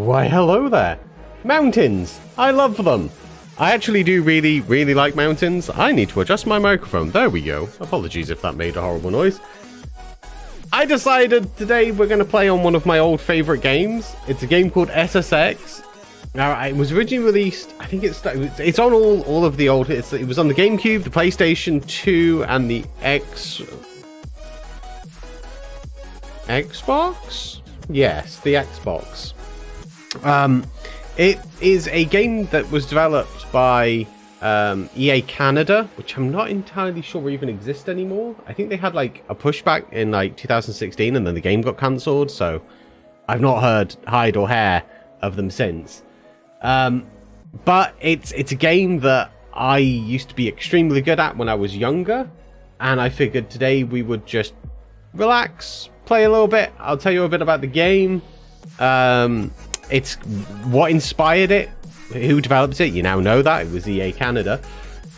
Why, hello there. Mountains. I love them. I actually do really like mountains. I need to adjust my microphone. There we go. Apologies if that made a horrible noise. I decided today we're going to play on one of my old favorite games. It's a game called SSX. Now, it was originally released, I think it's on all of the old, it was on the Gamecube, the PlayStation 2, and the Xbox? Yes, the Xbox. It is a game that was developed by EA Canada, which I'm not entirely sure even exists anymore. I think they had like a pushback in like 2016 and then the game got cancelled, so I've not heard hide or hair of them since. But it's a game that I used to be extremely good at when I was younger, and I figured today we would just relax, play a little bit. I'll tell you a bit about the game. It's what inspired it, who developed it. You now know that it was EA Canada,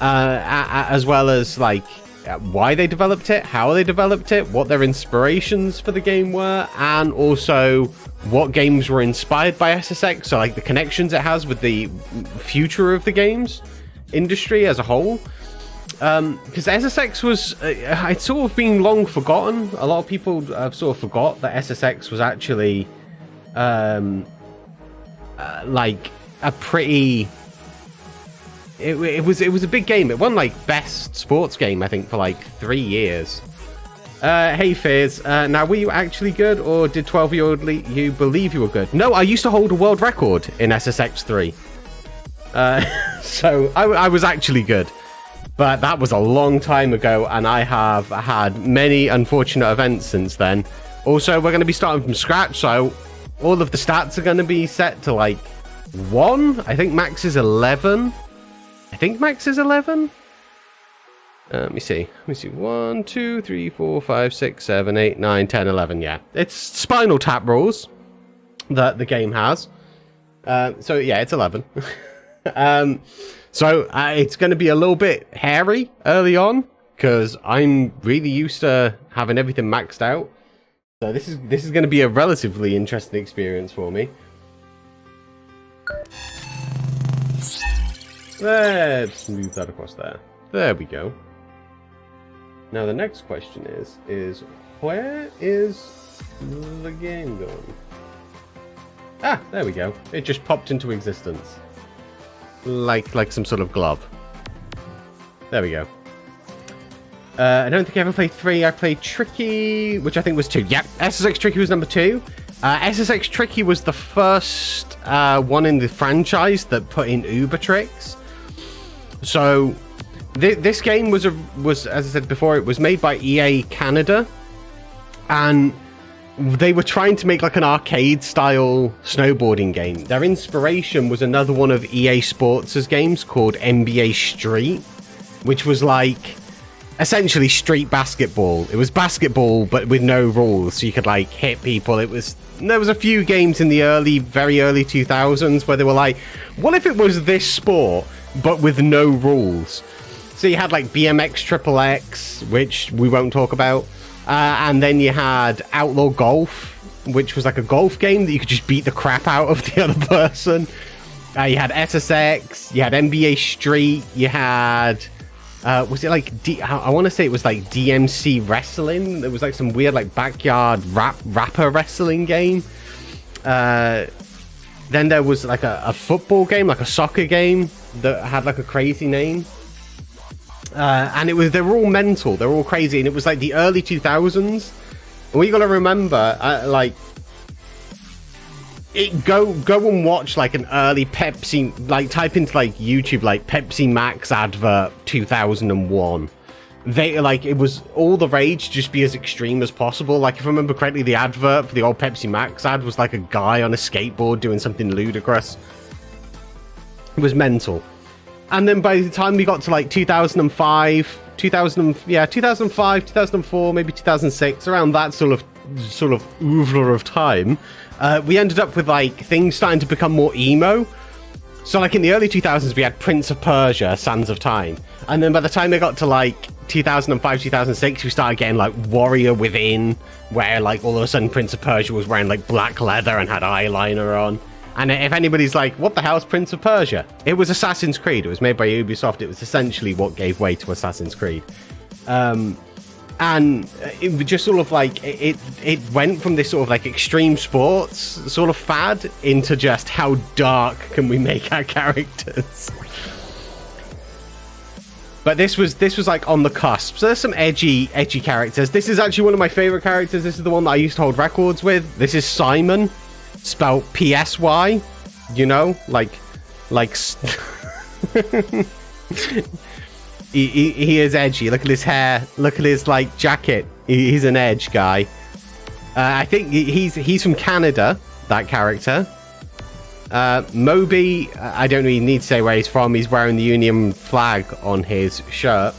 as well as like why they developed it, how they developed it, what their inspirations for the game were, and also what games were inspired by SSX, so like the connections it has with the future of the games industry as a whole. Because SSX was, it's sort of been long forgotten. A lot of people have sort of forgot that SSX was actually like a pretty... It was a big game. It won like best sports game, I think, for like 3 years. Hey 𝗕𝗢𝗫𝗛𝗚, now were you actually good, or did 12-year-old you believe you were good? No, I used to hold a world record in SSX 3. So I was actually good. But that was a long time ago, and I have had many unfortunate events since then. Also, we're going to be starting from scratch, so all of the stats are going to be set to like 1. I think max is 11. Let me see. 1, 2, 3, 4, 5, 6, 7, 8, 9, 10, 11. Yeah, it's Spinal Tap rules that the game has. So yeah, it's 11. So it's going to be a little bit hairy early on because I'm really used to having everything maxed out. So this is going to be a relatively interesting experience for me. Let's move that across there. There we go. Now the next question is where is the game going? Ah, there we go. It just popped into existence. Like some sort of glove. There we go. I don't think I ever played 3. I played Tricky, which I think was 2. Yep, SSX Tricky was number 2. SSX Tricky was the first one in the franchise that put in Uber tricks. So this game was, as I said before, it was made by EA Canada, and they were trying to make like an arcade-style snowboarding game. Their inspiration was another one of EA Sports' games called NBA Street, which was like essentially street basketball. It was basketball, but with no rules, so you could like hit people. There was a few games in the very early 2000s where they were like, what if it was this sport, but with no rules? So you had like BMX 𝗕𝗢𝗥𝗘, which we won't talk about. And then you had Outlaw Golf, which was like a golf game that you could just beat the crap out of the other person. You had SSX, you had NBA Street, you had... was it like... I want to say it was like DMC Wrestling. There was like some weird like backyard rapper wrestling game. Then there was like a football game, like a soccer game that had like a crazy name. And they were all mental, they were all crazy, and it was like the early 2000s. And what you gotta remember, like, go and watch like an early Pepsi, like type into like YouTube like Pepsi Max advert 2001. It was all the rage, just be as extreme as possible. Like, if I remember correctly, the advert for the old Pepsi Max ad was like a guy on a skateboard doing something ludicrous. It was mental. And then by the time we got to like 2005, 2004, maybe 2006, around that sort of oeuvre of time, we ended up with like things starting to become more emo. So like in the early 2000s, we had Prince of Persia, Sands of Time. And then by the time they got to like 2005, 2006, we started getting like Warrior Within, where like all of a sudden Prince of Persia was wearing like black leather and had eyeliner on. And if anybody's like, what the hell's Prince of Persia? It was Assassin's Creed. It was made by Ubisoft. It was essentially what gave way to Assassin's Creed. And it was just sort of like, it went from this sort of like extreme sports sort of fad into just how dark can we make our characters. But this was like on the cusp. So there's some edgy characters. This is actually one of my favorite characters. This is the one that I used to hold records with. This is Simon, spelled P-S-Y. You know, like he is edgy. Look at his hair. Look at his like jacket. He's an edge guy. I think he's from Canada. That character. Moby, I don't really need to say where he's from. He's wearing the Union flag on his shirt.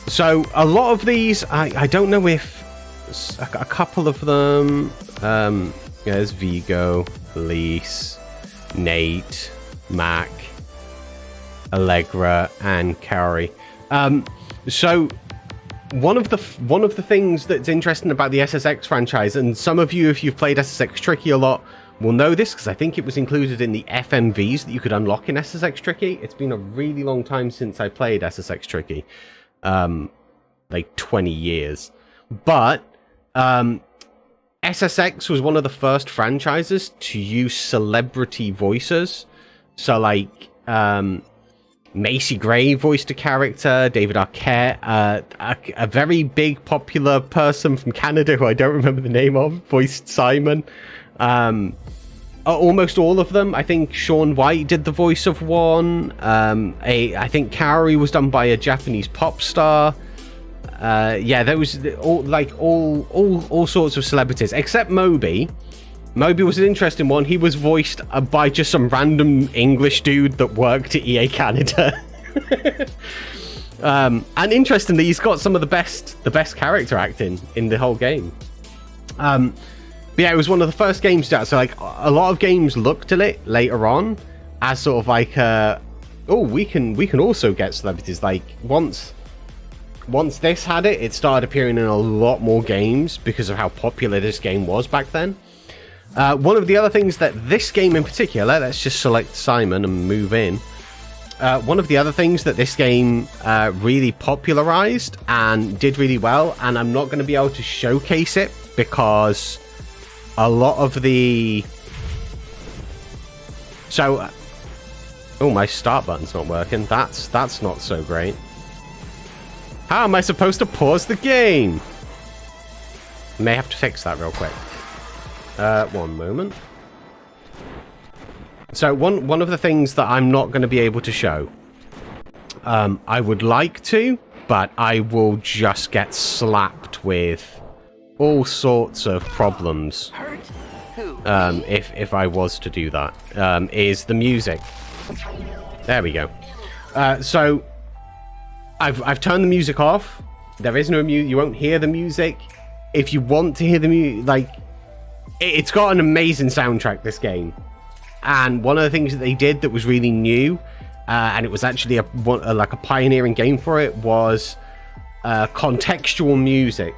So a lot of these, I don't know if a couple of them. There's Vigo, Elise, Nate, Mac, Allegra, and Carrie. So one of the things that's interesting about the SSX franchise, and some of you, if you've played SSX Tricky a lot, will know this because I think it was included in the FMVs that you could unlock in SSX Tricky. It's been a really long time since I played SSX Tricky, like 20 years. But SSX was one of the first franchises to use celebrity voices. So like Macy Gray voiced a character, David Arquette, a very big popular person from Canada who I don't remember the name of, voiced Simon. Almost all of them. I think Sean White did the voice of one. I think Kaori was done by a Japanese pop star. Yeah, there was all sorts of celebrities, except Moby. Moby was an interesting one. He was voiced by just some random English dude that worked at EA Canada. And interestingly, he's got some of the best character acting in the whole game. But yeah, it was one of the first games to that. So like a lot of games looked at it later on as sort of like, oh, we can also get celebrities. Like once this had it, it started appearing in a lot more games because of how popular this game was back then. One of the other things that this game in particular, let's just select Simon and move in. One of the other things that this game really popularized and did really well, and I'm not going to be able to showcase it because a lot of the... So, oh, my start button's not working. That's not so great. How am I supposed to pause the game? May have to fix that real quick. One moment. So one of the things that I'm not going to be able to show, I would like to, but I will just get slapped with all sorts of problems if I was to do that, is the music. There we go. So I've turned the music off. There is no music. You won't hear the music. If you want to hear the music, like, it's got an amazing soundtrack, this game. And one of the things that they did that was really new, and it was actually like a pioneering game for it, was contextual music.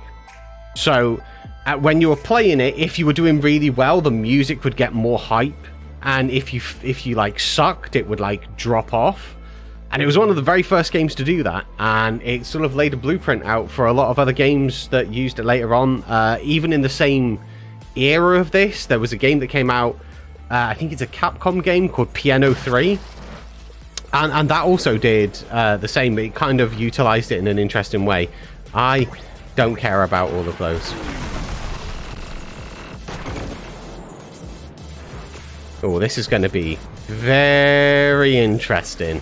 So when you were playing it, if you were doing really well, the music would get more hype, and if you like sucked, it would like drop off. And it was one of the very first games to do that, and it sort of laid a blueprint out for a lot of other games that used it later on. Even in the same era of this, there was a game that came out, I think it's a Capcom game called Piano 3, and that also did the same. It kind of utilized it in an interesting way. I don't care about all of those. Oh, this is going to be very interesting.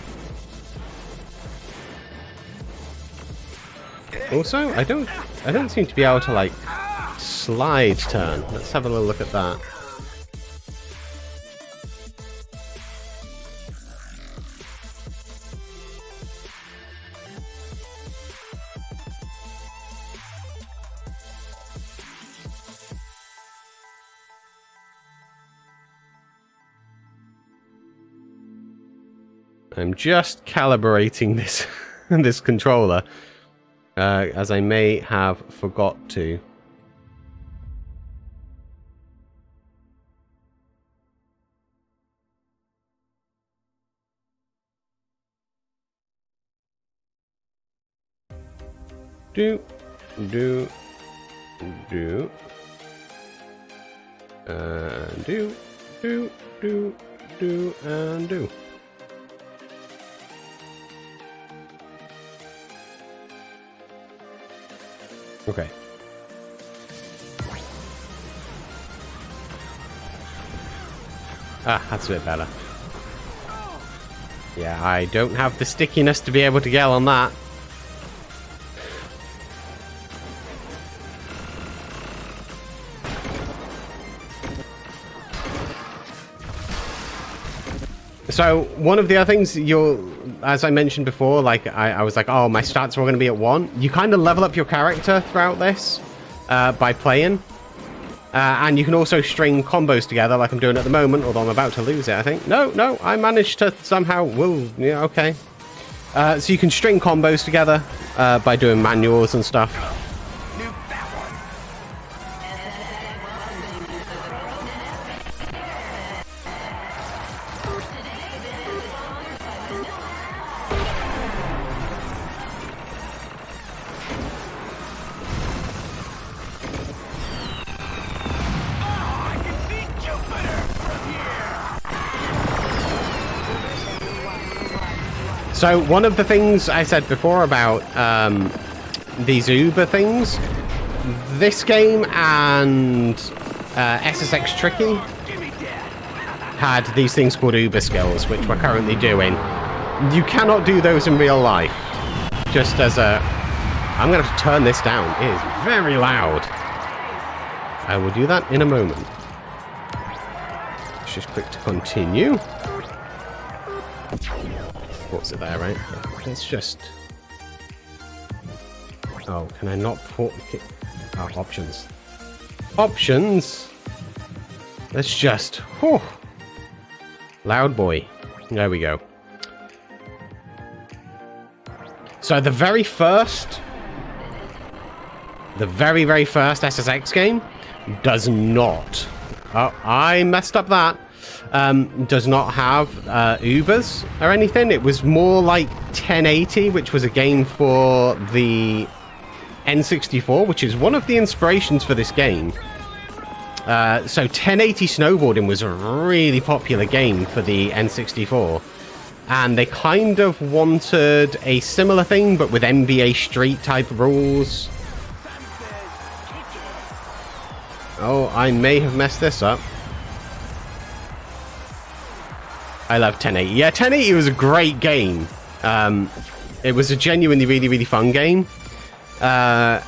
Also, I don't seem to be able to like slide turn. Let's have a little look at that. I'm just calibrating this this controller, as I may have forgot to. do, do, do, do, do, do, do, and do. Okay. Ah, that's a bit better. Yeah, I don't have the stickiness to be able to get on that. So, one of the other things as I mentioned before, like, I was like, oh, my stats are all going to be at 1. You kind of level up your character throughout this by playing. And you can also string combos together like I'm doing at the moment, although I'm about to lose it, I think. No, I managed to somehow, yeah, okay. So you can string combos together by doing manuals and stuff. So one of the things I said before about these Uber things, this game and SSX Tricky had these things called Uber skills, which we're currently doing. You cannot do those in real life. Just as a... I'm going to have to turn this down. It is very loud. I will do that in a moment. Let's just click to continue. What's it there, right? Let's just... Oh, can I not put... Oh, options. Options! Let's just... Whew. Loud boy. There we go. So the very first SSX game does not... Oh, I messed up that. Does not have Ubers or anything. It was more like 1080, which was a game for the N64, which is one of the inspirations for this game. So 1080 Snowboarding was a really popular game for the N64. And they kind of wanted a similar thing, but with NBA Street type rules. Oh, I may have messed this up. I love 1080. Yeah, 1080 was a great game. It was a genuinely really fun game. And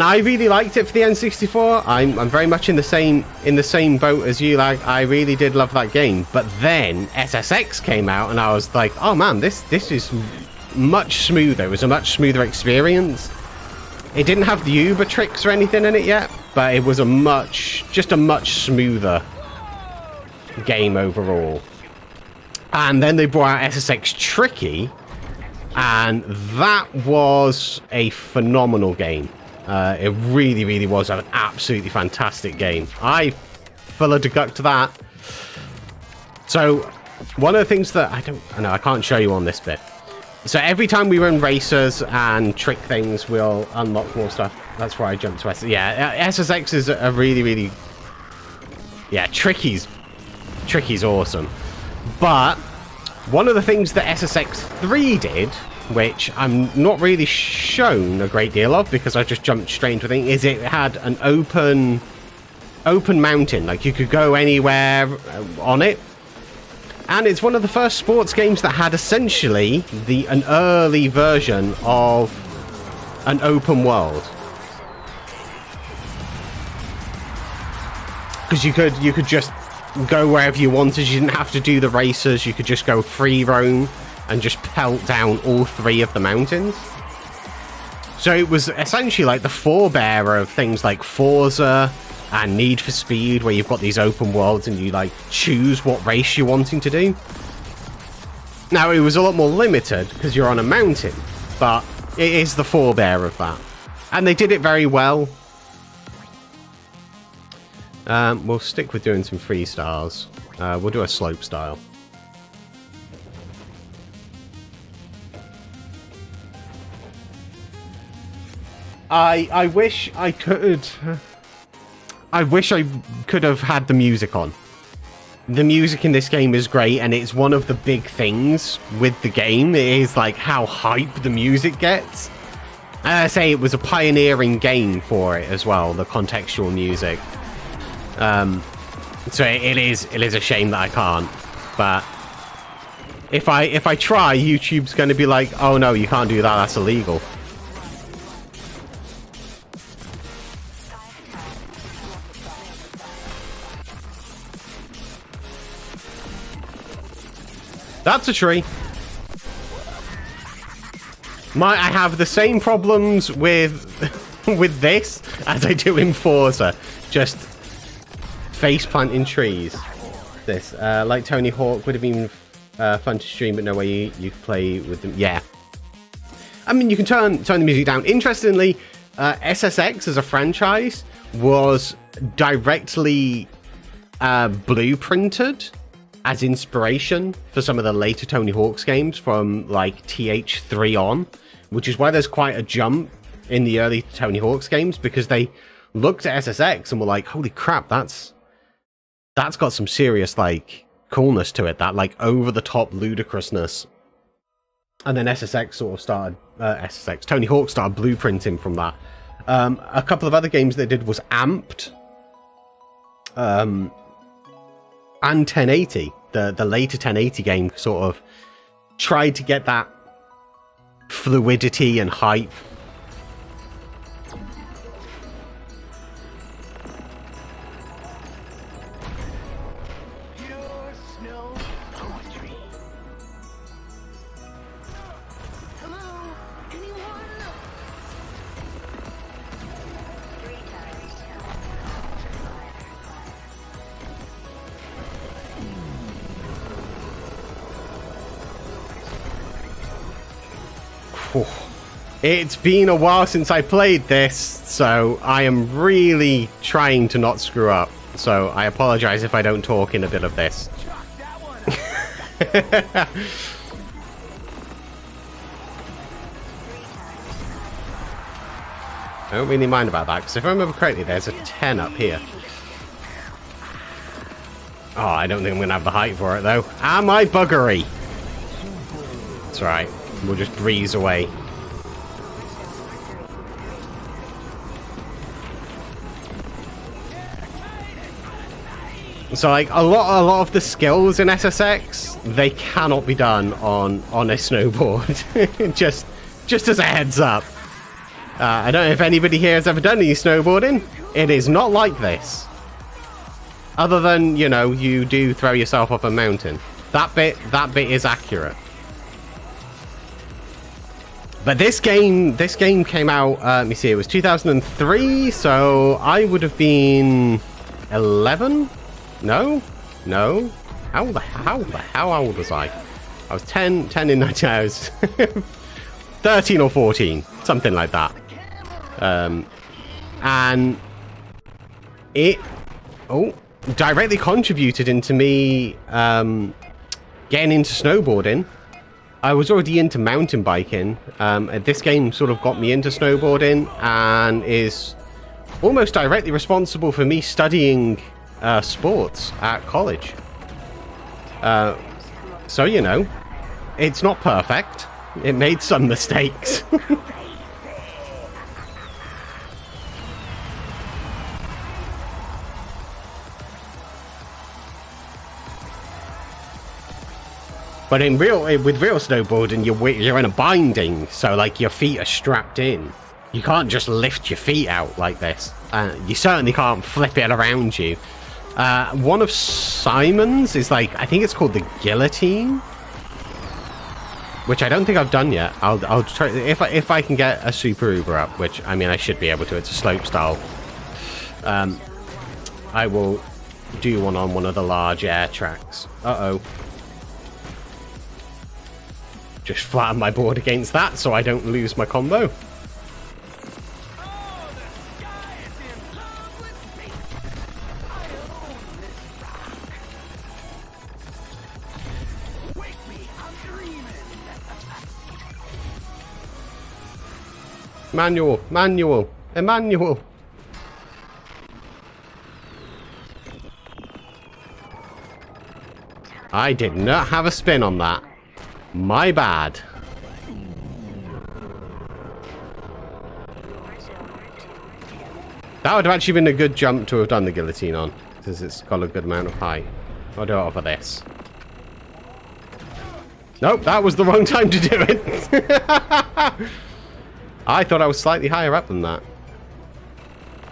I really liked it for the N64. I'm very much in the same boat as you. Like, I really did love that game. But then SSX came out, and I was like, oh man, this is much smoother. It was a much smoother experience. It didn't have the Uber tricks or anything in it yet, but it was just a much smoother game overall. And then they brought out SSX Tricky, and that was a phenomenal game. It really was an absolutely fantastic game. I 𝗕𝗢𝗫𝗚𝗔𝗗 to that. So one of the things that I can't show you on this bit. So every time we run races and trick things, we'll unlock more stuff. That's where I jumped to SSX. Yeah, SSX is a really... Yeah, Tricky's awesome. But one of the things that SSX 3 did, which I'm not really shown a great deal of because I just jumped straight into the thing, is it had an open mountain. Like, you could go anywhere on it. And it's one of the first sports games that had essentially an early version of an open world. Because you could just go wherever you wanted. You didn't have to do the races. You could just go free roam and just pelt down all 3 of the mountains. So it was essentially like the forebearer of things like Forza and Need for Speed, where you've got these open worlds and you like choose what race you're wanting to do. Now, it was a lot more limited because you're on a mountain, but it is the forebearer of that. And they did it very well. We'll stick with doing some freestyles. We'll do a slope style. I wish I could... I wish I could have had the music on. The music in this game is great, and it's one of the big things with the game. It is like how hype the music gets. And I say it was a pioneering game for it as well, the contextual music. So it is a shame that I can't. But if I try, YouTube's going to be like, oh no, you can't do that. That's illegal. That's a tree. I have the same problems with with this as I do in Forza. Just face planting trees. This like Tony Hawk would have been fun to stream, but no way you could play with them. Yeah, I mean you can turn the music down. Interestingly, SSX as a franchise was directly blueprinted as inspiration for some of the later Tony Hawk's games from like TH3 on, which is why there's quite a jump in the early Tony Hawk's games, because they looked at SSX and were like, holy crap, that's got some serious like coolness to it, that like over the top ludicrousness. And then SSX sort of started Tony Hawk started blueprinting from that. A couple of other games they did was Amped. And 1080, the later 1080 game sort of tried to get that fluidity and hype. It's been a while since I played this, so I am really trying to not screw up. So I apologize if I don't talk in a bit of this. I don't really mind about that, because if I remember correctly, there's a 10 up here. Oh, I don't think I'm going to have the height for it, though. Am I buggery? That's right. We'll just breeze away. So like a lot of the skills in SSX, they cannot be done on a snowboard. just as a heads up. I don't know if anybody here has ever done any snowboarding. It is not like this. Other than, you know, you do throw yourself off a mountain. That bit is accurate. But this game came out, let me see, it was 2003, so I would have been 11? No? How old was I? I was 10 in 19, I was 13 or 14, something like that. And it directly contributed into me getting into snowboarding. I was already into mountain biking. This game sort of got me into snowboarding and is almost directly responsible for me studying sports at college. So, you know, it's not perfect. It made some mistakes. But with real snowboarding, you're in a binding, so like your feet are strapped in. You can't just lift your feet out like this. You certainly can't flip it around you. One of Simon's is like, I think it's called the guillotine, which I don't think I've done yet. I'll try if I can get a super Uber up, which I mean I should be able to. It's a slope style. I will do one on one of the large air tracks. Just flatten my board against that so I don't lose my combo. Manual. Manual. Emmanuel. I did not have a spin on that. My bad. That would have actually been a good jump to have done the guillotine on, because it's got a good amount of height. I'll do it over this. Nope, that was the wrong time to do it. I thought I was slightly higher up than that.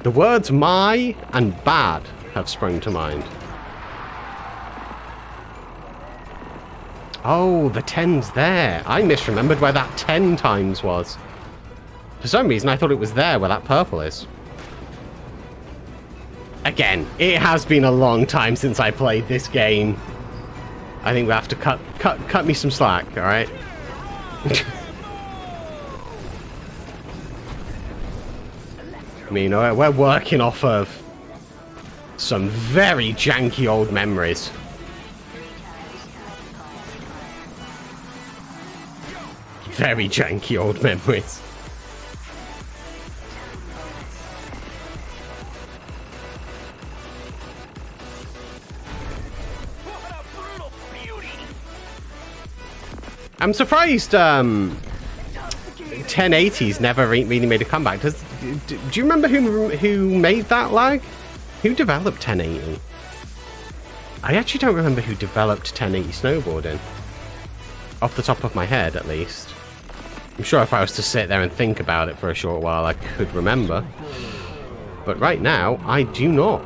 The words my and bad have sprung to mind. Oh, the 10's there. I misremembered where that 10 times was. For some reason, I thought it was there where that purple is. Again, it has been a long time since I played this game. I think we have to cut me some slack, alright? I mean, we're working off of some very janky old memories. Very janky old memories. I'm surprised 1080's never really made a comeback. Do you remember who made that lag? Who developed 1080? I actually don't remember who developed 1080 snowboarding. Off the top of my head, at least. I'm sure if I was to sit there and think about it for a short while, I could remember. But right now, I do not.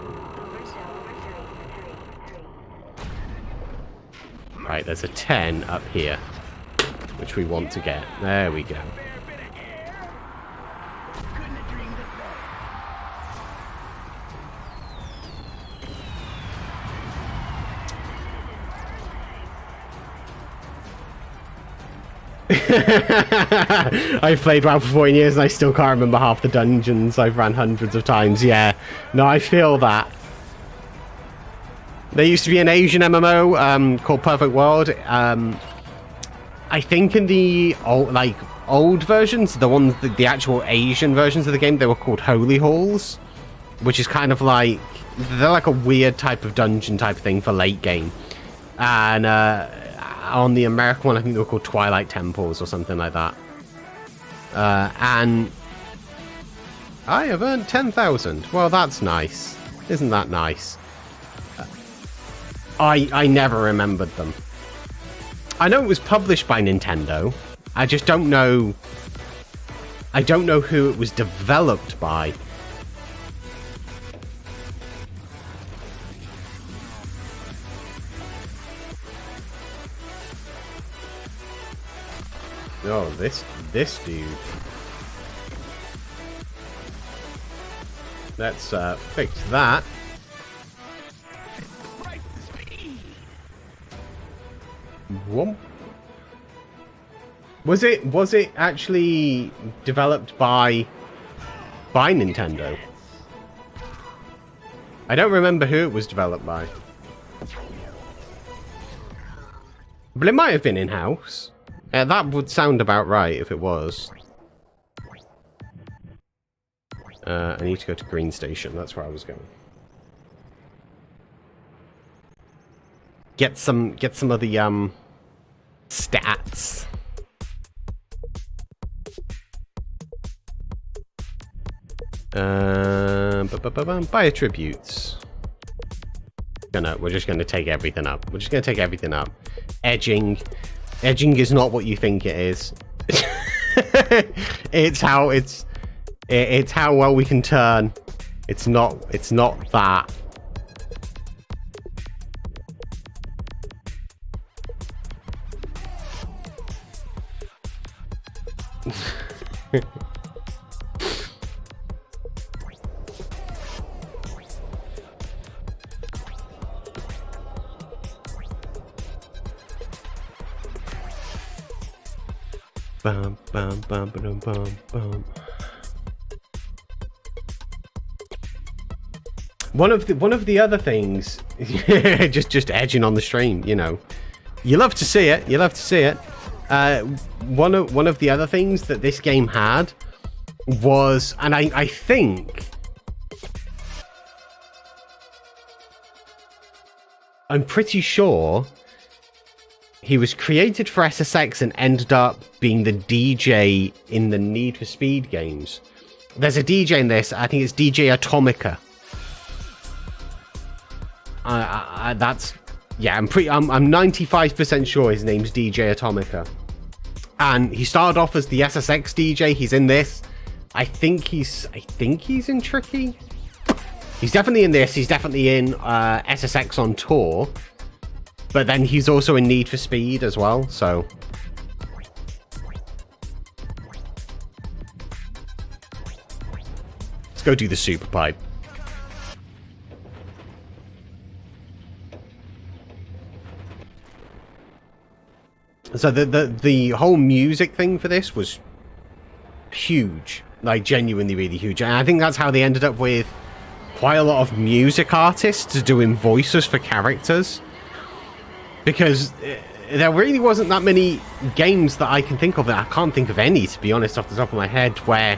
Right, there's a 10 up here, which we want to get. There we go. I've played WoW for 14 years and I still can't remember half the dungeons I've ran hundreds of times. Yeah, no, I feel that. There used to be an Asian MMO called Perfect World. I think in the old versions, the actual Asian versions of the game, they were called Holy Halls, which is kind of like, they're like a weird type of dungeon type thing for late game. And on the American one, I think they were called Twilight Temples or something like that. And I have earned 10,000. Well, that's nice. Isn't that nice? I never remembered them. I know it was published by Nintendo. I just don't know. I don't know who it was developed by. Oh, this dude. Let's fix that. Whoop. Was it actually developed by Nintendo? I don't remember who it was developed by. But it might have been in-house. That would sound about right if it was. I need to go to Green Station. That's where I was going. Get some of the stats. Buy attributes. We're just gonna take everything up. We're just gonna take everything up. Edging is not what you think it is. it's how well we can turn. It's not that. Bum, bum, bum, bum, bum, bum. One of the other things, just edging on the stream, you know, you love to see it. You love to see it. One of the other things that this game had was, and I think, I'm pretty sure he was created for SSX and ended up being the DJ in the Need for Speed games. There's a DJ in this. I think it's DJ 𝗕𝗢𝗫𝗚. That's, yeah. I'm 95% sure his name's DJ 𝗕𝗢𝗫𝗚, and he started off as the SSX DJ. He's in this. I think he's in Tricky. He's definitely in this. He's definitely in SSX on tour. But then he's also in Need for Speed as well, so... Let's go do the super pipe. So the whole music thing for this was huge. Like, genuinely really huge. And I think that's how they ended up with quite a lot of music artists doing voices for characters. Because there really wasn't that many games that I can think of. I can't think of any, to be honest, off the top of my head, where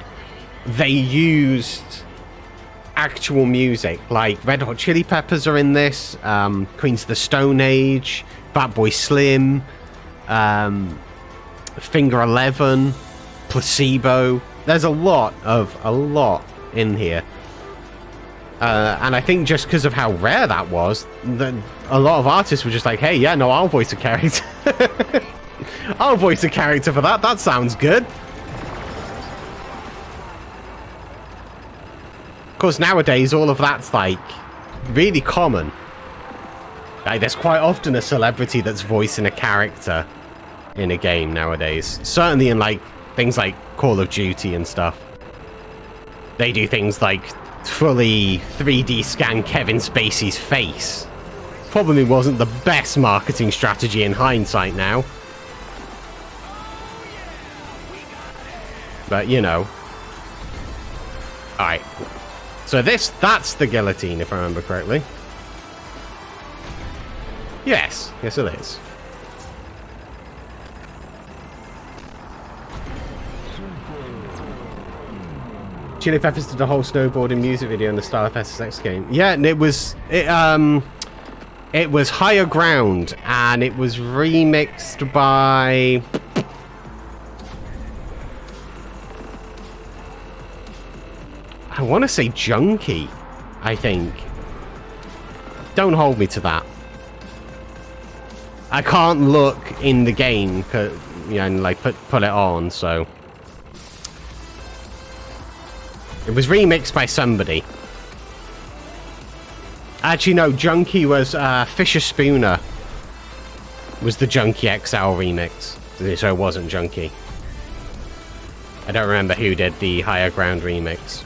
they used actual music. Like Red Hot Chili Peppers are in this, Queens of the Stone Age, Fatboy Slim, Finger 11, Placebo. There's a lot in here. And I think just because of how rare that was, that a lot of artists were just like, hey, yeah, no, I'll voice a character. I'll voice a character for that. That sounds good. Of course, nowadays, all of that's, like, really common. Like, there's quite often a celebrity that's voicing a character in a game nowadays. Certainly in, like, things like Call of Duty and stuff. They do things like fully 3D scan Kevin Spacey's face. Probably wasn't the best marketing strategy in hindsight now. But, you know. Alright. So that's the guillotine, if I remember correctly. Yes. Yes, it is. Chili Peppers did a whole snowboarding music video in the style of SSX game. Yeah, and it was Higher Ground, and it was remixed by I want to say 𝗕𝗢𝗫𝗚𝗏, I think. Don't hold me to that. I can't look in the game, you know, and like put it on, so. It was remixed by somebody. Actually, no, 𝗕𝗢𝗫𝗚𝗏 was Fisher Spooner was the 𝗕𝗢𝗫𝗏𝗏 XL remix. So it wasn't 𝗕𝗢𝗫𝗏𝗏. I don't remember who did the Higher Ground remix.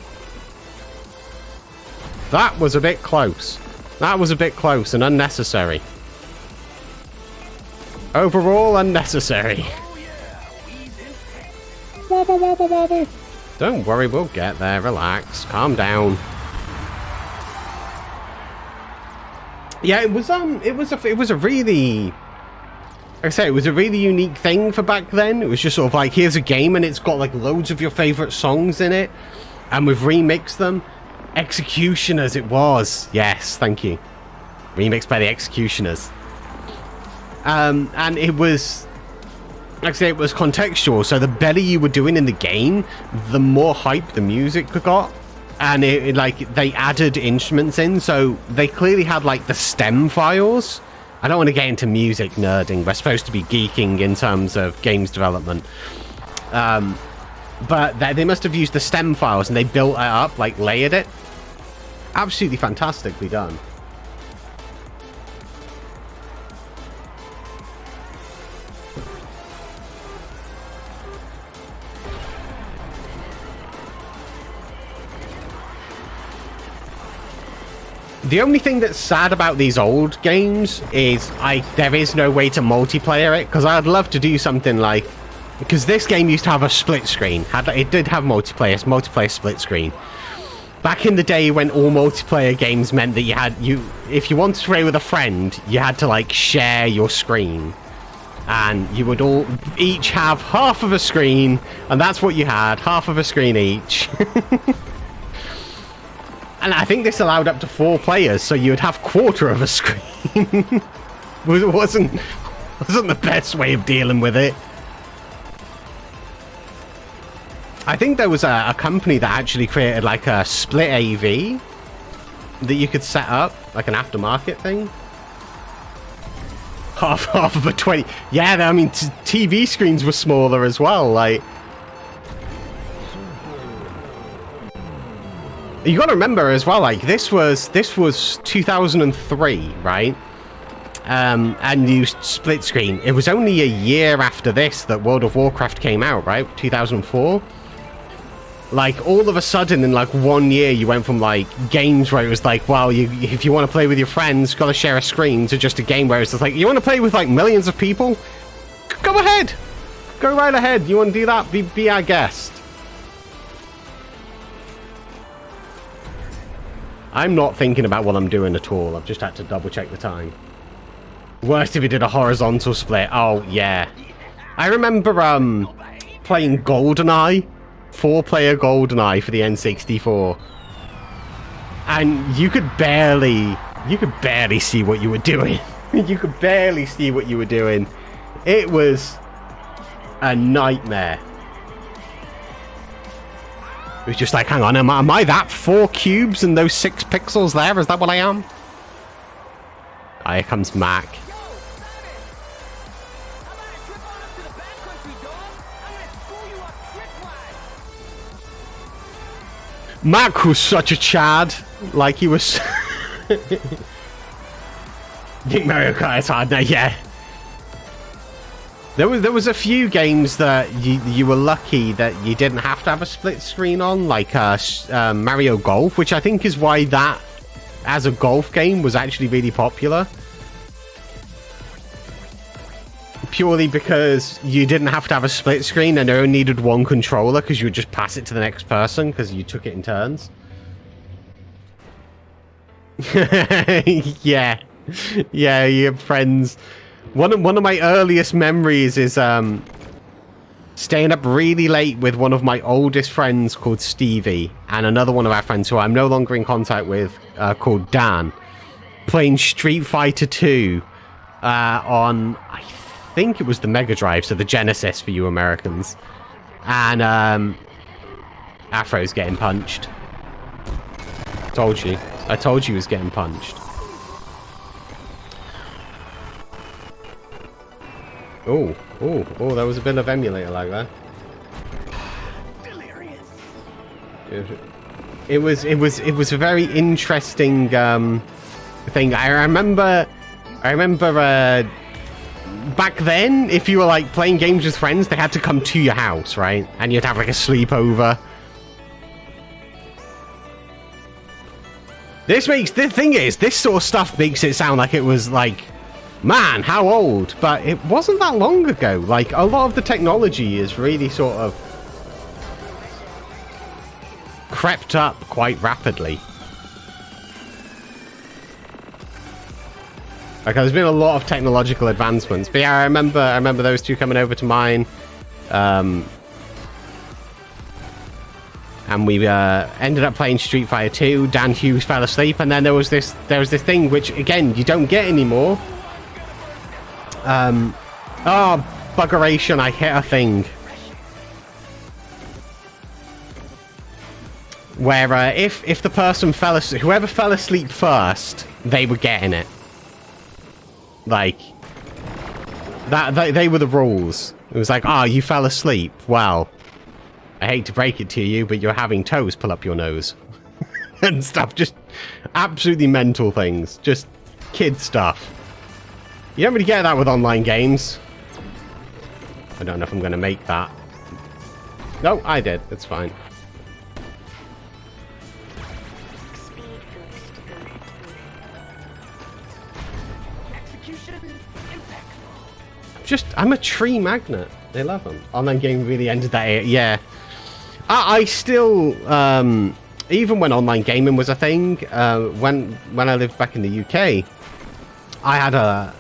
That was a bit close. That was a bit close and unnecessary. Overall, unnecessary. Wobble, wobble, wobble. Don't worry, we'll get there. Relax. Calm down. Yeah, it was a really, like I say, it was a really unique thing for back then. It was just sort of like, here's a game and it's got like loads of your favorite songs in it, and we've remixed them. Executioners it was. Yes, thank you. Remixed by the Executioners. And it was, like I say, it was contextual, so the better you were doing in the game, the more hype the music got. And it like, they added instruments in, so they clearly had like the stem files. I don't want to get into music nerding, we're supposed to be geeking in terms of games development. But they must have used the stem files and they built it up, like layered it. Absolutely fantastically done. The only thing that's sad about these old games is there is no way to multiplayer it, because I'd love to do something like, because this game used to have a split screen. It did have multiplayer split screen. Back in the day when all multiplayer games meant that if you wanted to play with a friend, you had to like share your screen. And you would all each have half of a screen, and that's what you had, half of a screen each. And I think this allowed up to 4 players, so you would have quarter of a screen. It wasn't the best way of dealing with it. I think there was a company that actually created like a split AV that you could set up, like an aftermarket thing. Half of a 20. Yeah, I mean, TV screens were smaller as well. Like, you got to remember as well. Like, this was 2003, right? And you split screen. It was only a year after this that World of Warcraft came out, right? 2004. Like, all of a sudden, in like 1 year, you went from like games where it was like, well, if you want to play with your friends, got to share a screen, to just a game where it's just like, you want to play with like millions of people? Go ahead, go right ahead. You want to do that? Be our guest. I'm not thinking about what I'm doing at all. I've just had to double check the time. Worst if he did a horizontal split. Oh yeah, I remember playing GoldenEye. 4-player GoldenEye for the N64, and you could barely see what you were doing. You could barely see what you were doing. It was a nightmare. It was just like, hang on, am I that 4 cubes and those 6 pixels there? Is that what I am? Here comes Mac. Mac was such a Chad, like he was. Think Mario Kart is hard now, yeah. There was a few games that you were lucky that you didn't have to have a split screen on, like Mario Golf, which I think is why that, as a golf game, was actually really popular. Purely because you didn't have to have a split screen and only needed 1 controller, because you would just pass it to the next person because you took it in turns. Yeah, your friends. One of my earliest memories is staying up really late with one of my oldest friends called Stevie, and another one of our friends who I'm no longer in contact with called Dan, playing Street Fighter 2 on, I think it was the Mega Drive, so the Genesis for you Americans. And Afro's getting punched. Told you. I told you he was getting punched. Oh, there was a bit of emulator like that. It was a very interesting thing. I remember back then, if you were like playing games with friends, they had to come to your house, right? And you'd have like a sleepover. The thing is, this sort of stuff makes it sound like it was like, man, how old? But it wasn't that long ago. Like, a lot of the technology is really sort of crept up quite rapidly. Like, there's been a lot of technological advancements. But yeah, I remember those two coming over to mine. And we ended up playing Street Fighter 2. Dan Hughes fell asleep, and then there was this thing which, again, you don't get anymore. Buggeration, I hit a thing. Where if the person fell asleep, whoever fell asleep first, they were getting it. Like, that they were the rules. It was like, you fell asleep. Well, I hate to break it to you, but you're having toes pull up your nose. And stuff. Just absolutely mental things. Just kid stuff. You don't really get that with online games. I don't know if I'm going to make that. No, I did. It's fine. I'm a tree magnet. They love them. Online game really ended that. Yeah. I still, even when online gaming was a thing, when I lived back in the UK, I had a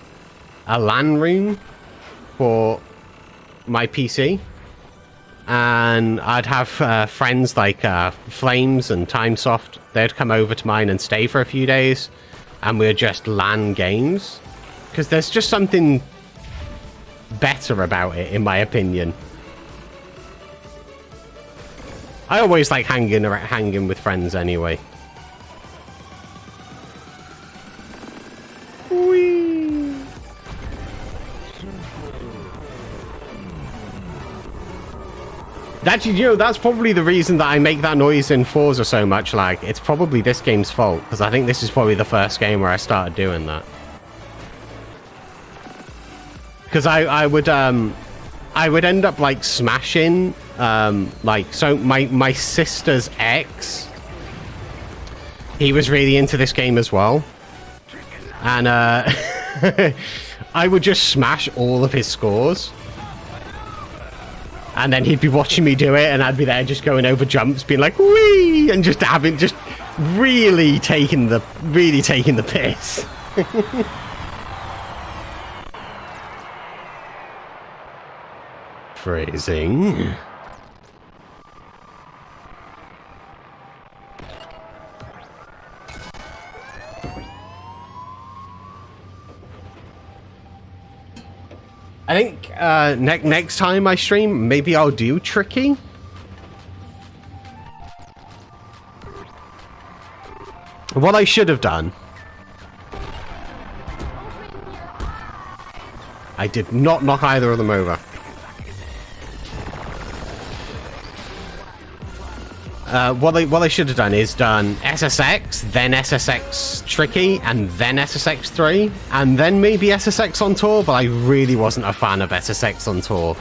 LAN room for my PC, and I'd have friends like Flames and Timesoft. They'd come over to mine and stay for a few days, and we'd just LAN games, because there's just something better about it, in my opinion. I always like hanging with friends anyway. Whee! Actually, you know, that's probably the reason that I make that noise in Forza so much. Like, it's probably this game's fault, because I think this is probably the first game where I started doing that. Because I would end up like smashing like, so my sister's ex, he was really into this game as well, and I would just smash all of his scores, and then he'd be watching me do it, and I'd be there just going over jumps, being like wee, and just really taking the piss. Phrasing. I think next time I stream, maybe I'll do Tricky. What I should have done, I did not knock either of them over. What I should have done is done SSX, then SSX Tricky, and then SSX 3, and then maybe SSX on tour, but I really wasn't a fan of SSX on tour.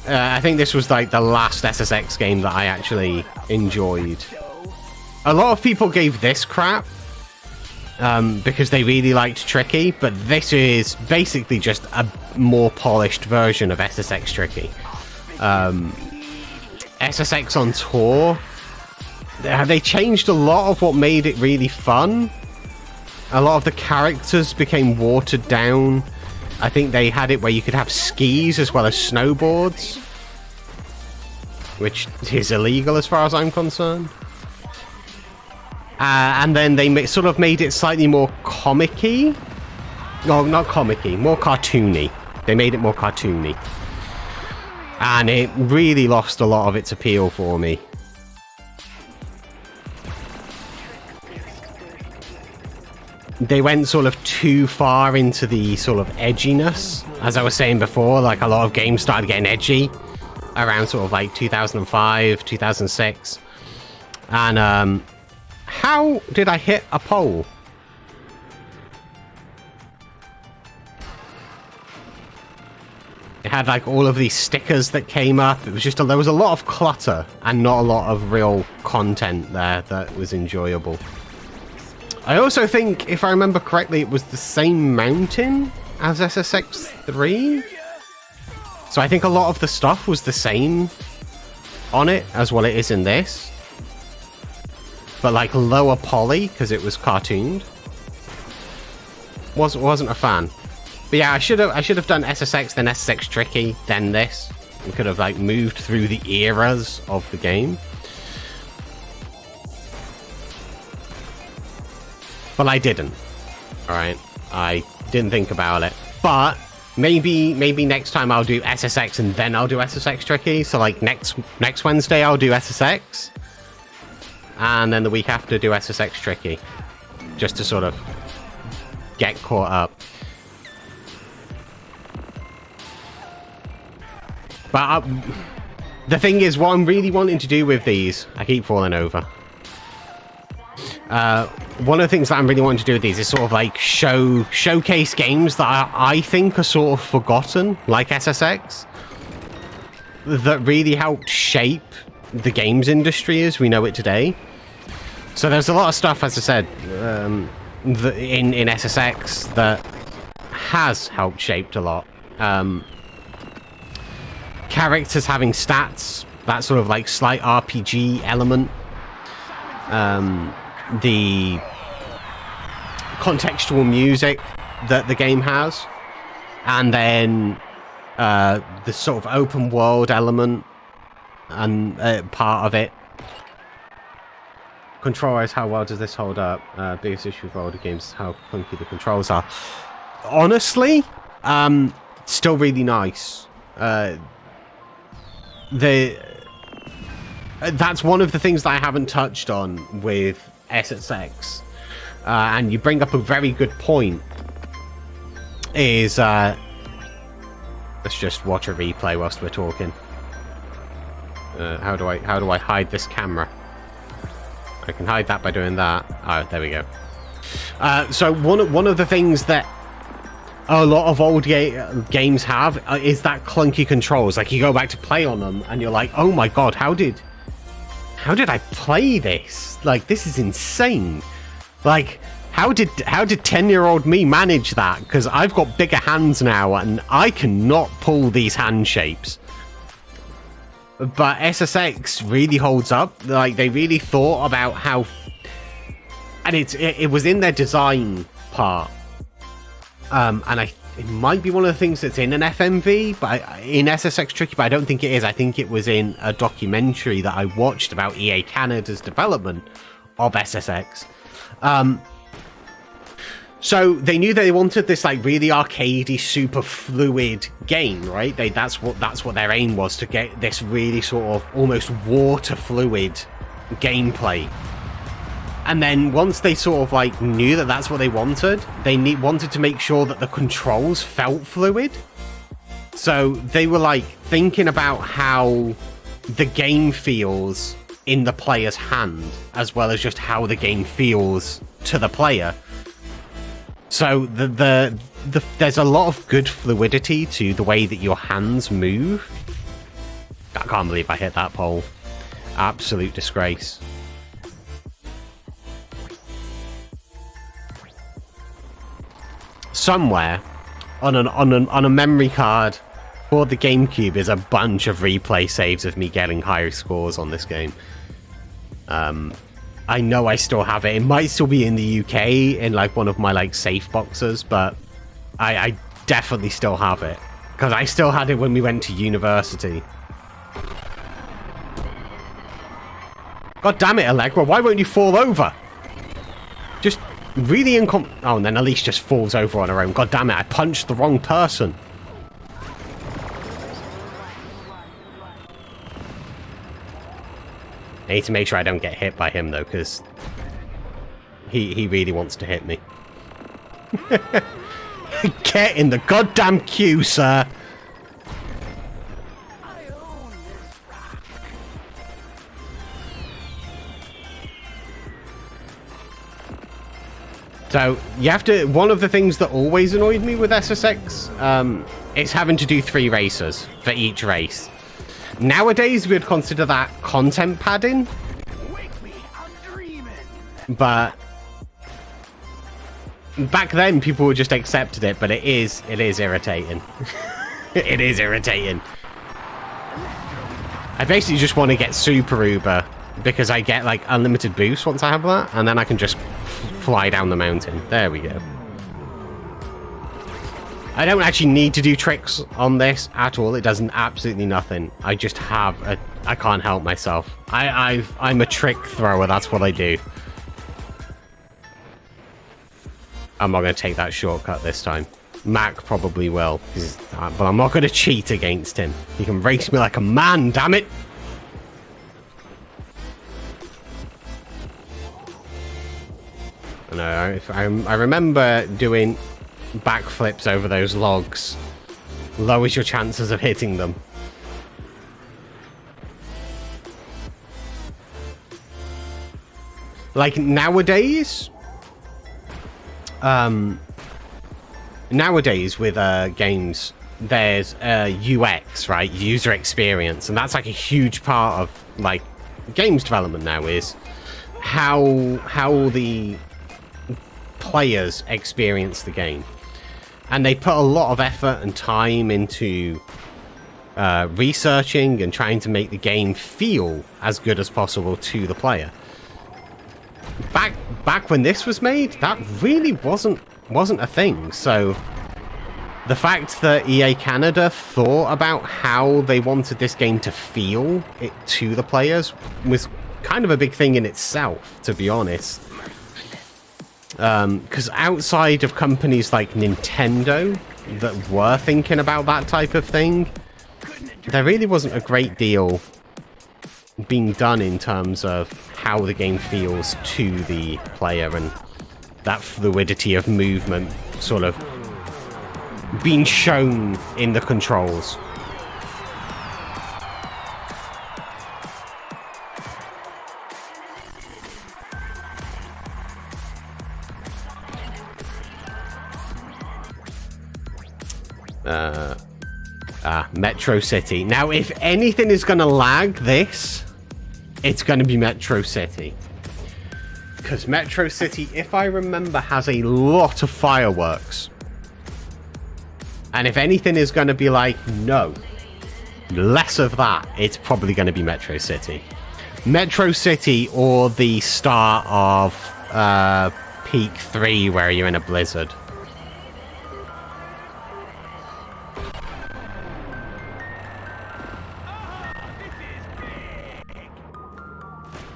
I think this was like the last SSX game that I actually enjoyed. A lot of people gave this crap because they really liked Tricky, but this is basically just a more polished version of SSX Tricky. SSX on tour, they changed a lot of what made it really fun. A lot of the characters became watered down. I think they had it where you could have skis as well as snowboards, which is illegal as far as I'm concerned. And then they sort of made it slightly more comic-y. No, not comic-y, more cartoony. They made it more cartoony. And it really lost a lot of its appeal for me. They went sort of too far into the sort of edginess. As I was saying before, like a lot of games started getting edgy around sort of like 2005, 2006. And how did I hit a pole? It had like all of these stickers that came up. It was just there was a lot of clutter and not a lot of real content there that was enjoyable. I also think, if I remember correctly, it was the same mountain as SSX 3. So I think a lot of the stuff was the same on it as what it is in this. But like lower poly, because it was cartooned. Wasn't a fan. But yeah, I should have done SSX, then SSX Tricky, then this. We could have like moved through the eras of the game. But I didn't. Alright. I didn't think about it. But maybe next time I'll do SSX and then I'll do SSX Tricky. So like next Wednesday I'll do SSX. And then the week after do SSX Tricky. Just to sort of get caught up. But the thing is, what I'm really wanting to do with these... I keep falling over. One of the things that I'm really wanting to do with these is sort of like showcase games that I think are sort of forgotten, like SSX, that really helped shape the games industry as we know it today. So there's a lot of stuff, as I said, in SSX that has helped shape a lot. Characters having stats, that sort of like slight RPG element. The contextual music that the game has, and then the sort of open world element and part of it. Control-wise, how well does this hold up? Biggest issue with older games is how clunky the controls are. Honestly, still really nice. That's one of the things that I haven't touched on with SSX. And you bring up a very good point. Is let's just watch a replay whilst we're talking. How do I hide this camera? I can hide that by doing that. Oh, there we go. So one of the things that a lot of old games have is that clunky controls. Like, you go back to play on them and you're like, oh my god, how did I play this? Like, this is insane. Like, how did 10-year-old me manage that? Because I've got bigger hands now and I cannot pull these hand shapes. But SSX really holds up. Like, they really thought about how, and it was in their design part. And it might be one of the things that's in an FMV, but in SSX Tricky, but I don't think it is. I think it was in a documentary that I watched about EA Canada's development of SSX. So they knew that they wanted this like really arcadey, super fluid game, right? That's what their aim was, to get this really sort of almost water fluid gameplay. And then once they sort of like knew that that's what they wanted, they wanted to make sure that the controls felt fluid. So they were like thinking about how the game feels in the player's hand, as well as just how the game feels to the player. So there's a lot of good fluidity to the way that your hands move. I can't believe I hit that pole. Absolute disgrace. Somewhere on a memory card for the GameCube is a bunch of replay saves of me getting higher scores on this game. I know I still have it. It might still be in the UK in like one of my like safe boxes, but I definitely still have it because I still had it when we went to university. God damn it, Allegra! Why won't you fall over? Just really oh, and then Elise just falls over on her own. God damn it! I punched the wrong person. I need to make sure I don't get hit by him, though, because he really wants to hit me. Get in the goddamn queue, sir! So, you have to... One of the things that always annoyed me with SSX is having to do 3 races for each race. Nowadays, we'd consider that content padding. But back then, people would just accepted it, but it is irritating. It is irritating. I basically just want to get Super Uber because I get like unlimited boost once I have that, and then I can just fly down the mountain. There we go. I don't actually need to do tricks on this at all. It does absolutely nothing. I just have a... I can't help myself. I'm a trick thrower. That's what I do. I'm not going to take that shortcut this time. Mac probably will. But I'm not going to cheat against him. He can race me like a man, damn it! No, I remember doing backflips over those logs. Lowers your chances of hitting them. Like nowadays with games, there's UX, right? User experience, and that's like a huge part of like games development now, is how the players experience the game. And they put a lot of effort and time into researching and trying to make the game feel as good as possible to the player. back when this was made, that really wasn't a thing. So the fact that EA Canada thought about how they wanted this game to feel it to the players was kind of a big thing in itself, to be honest. Because outside of companies like Nintendo that were thinking about that type of thing, there really wasn't a great deal being done in terms of how the game feels to the player and that fluidity of movement sort of being shown in the controls. Metro City. Now, if anything is going to lag this, it's going to be Metro City. Because Metro City, if I remember, has a lot of fireworks. And if anything is going to be like, no, less of that, it's probably going to be Metro City. Metro City or the start of Peak 3 where you're in a blizzard.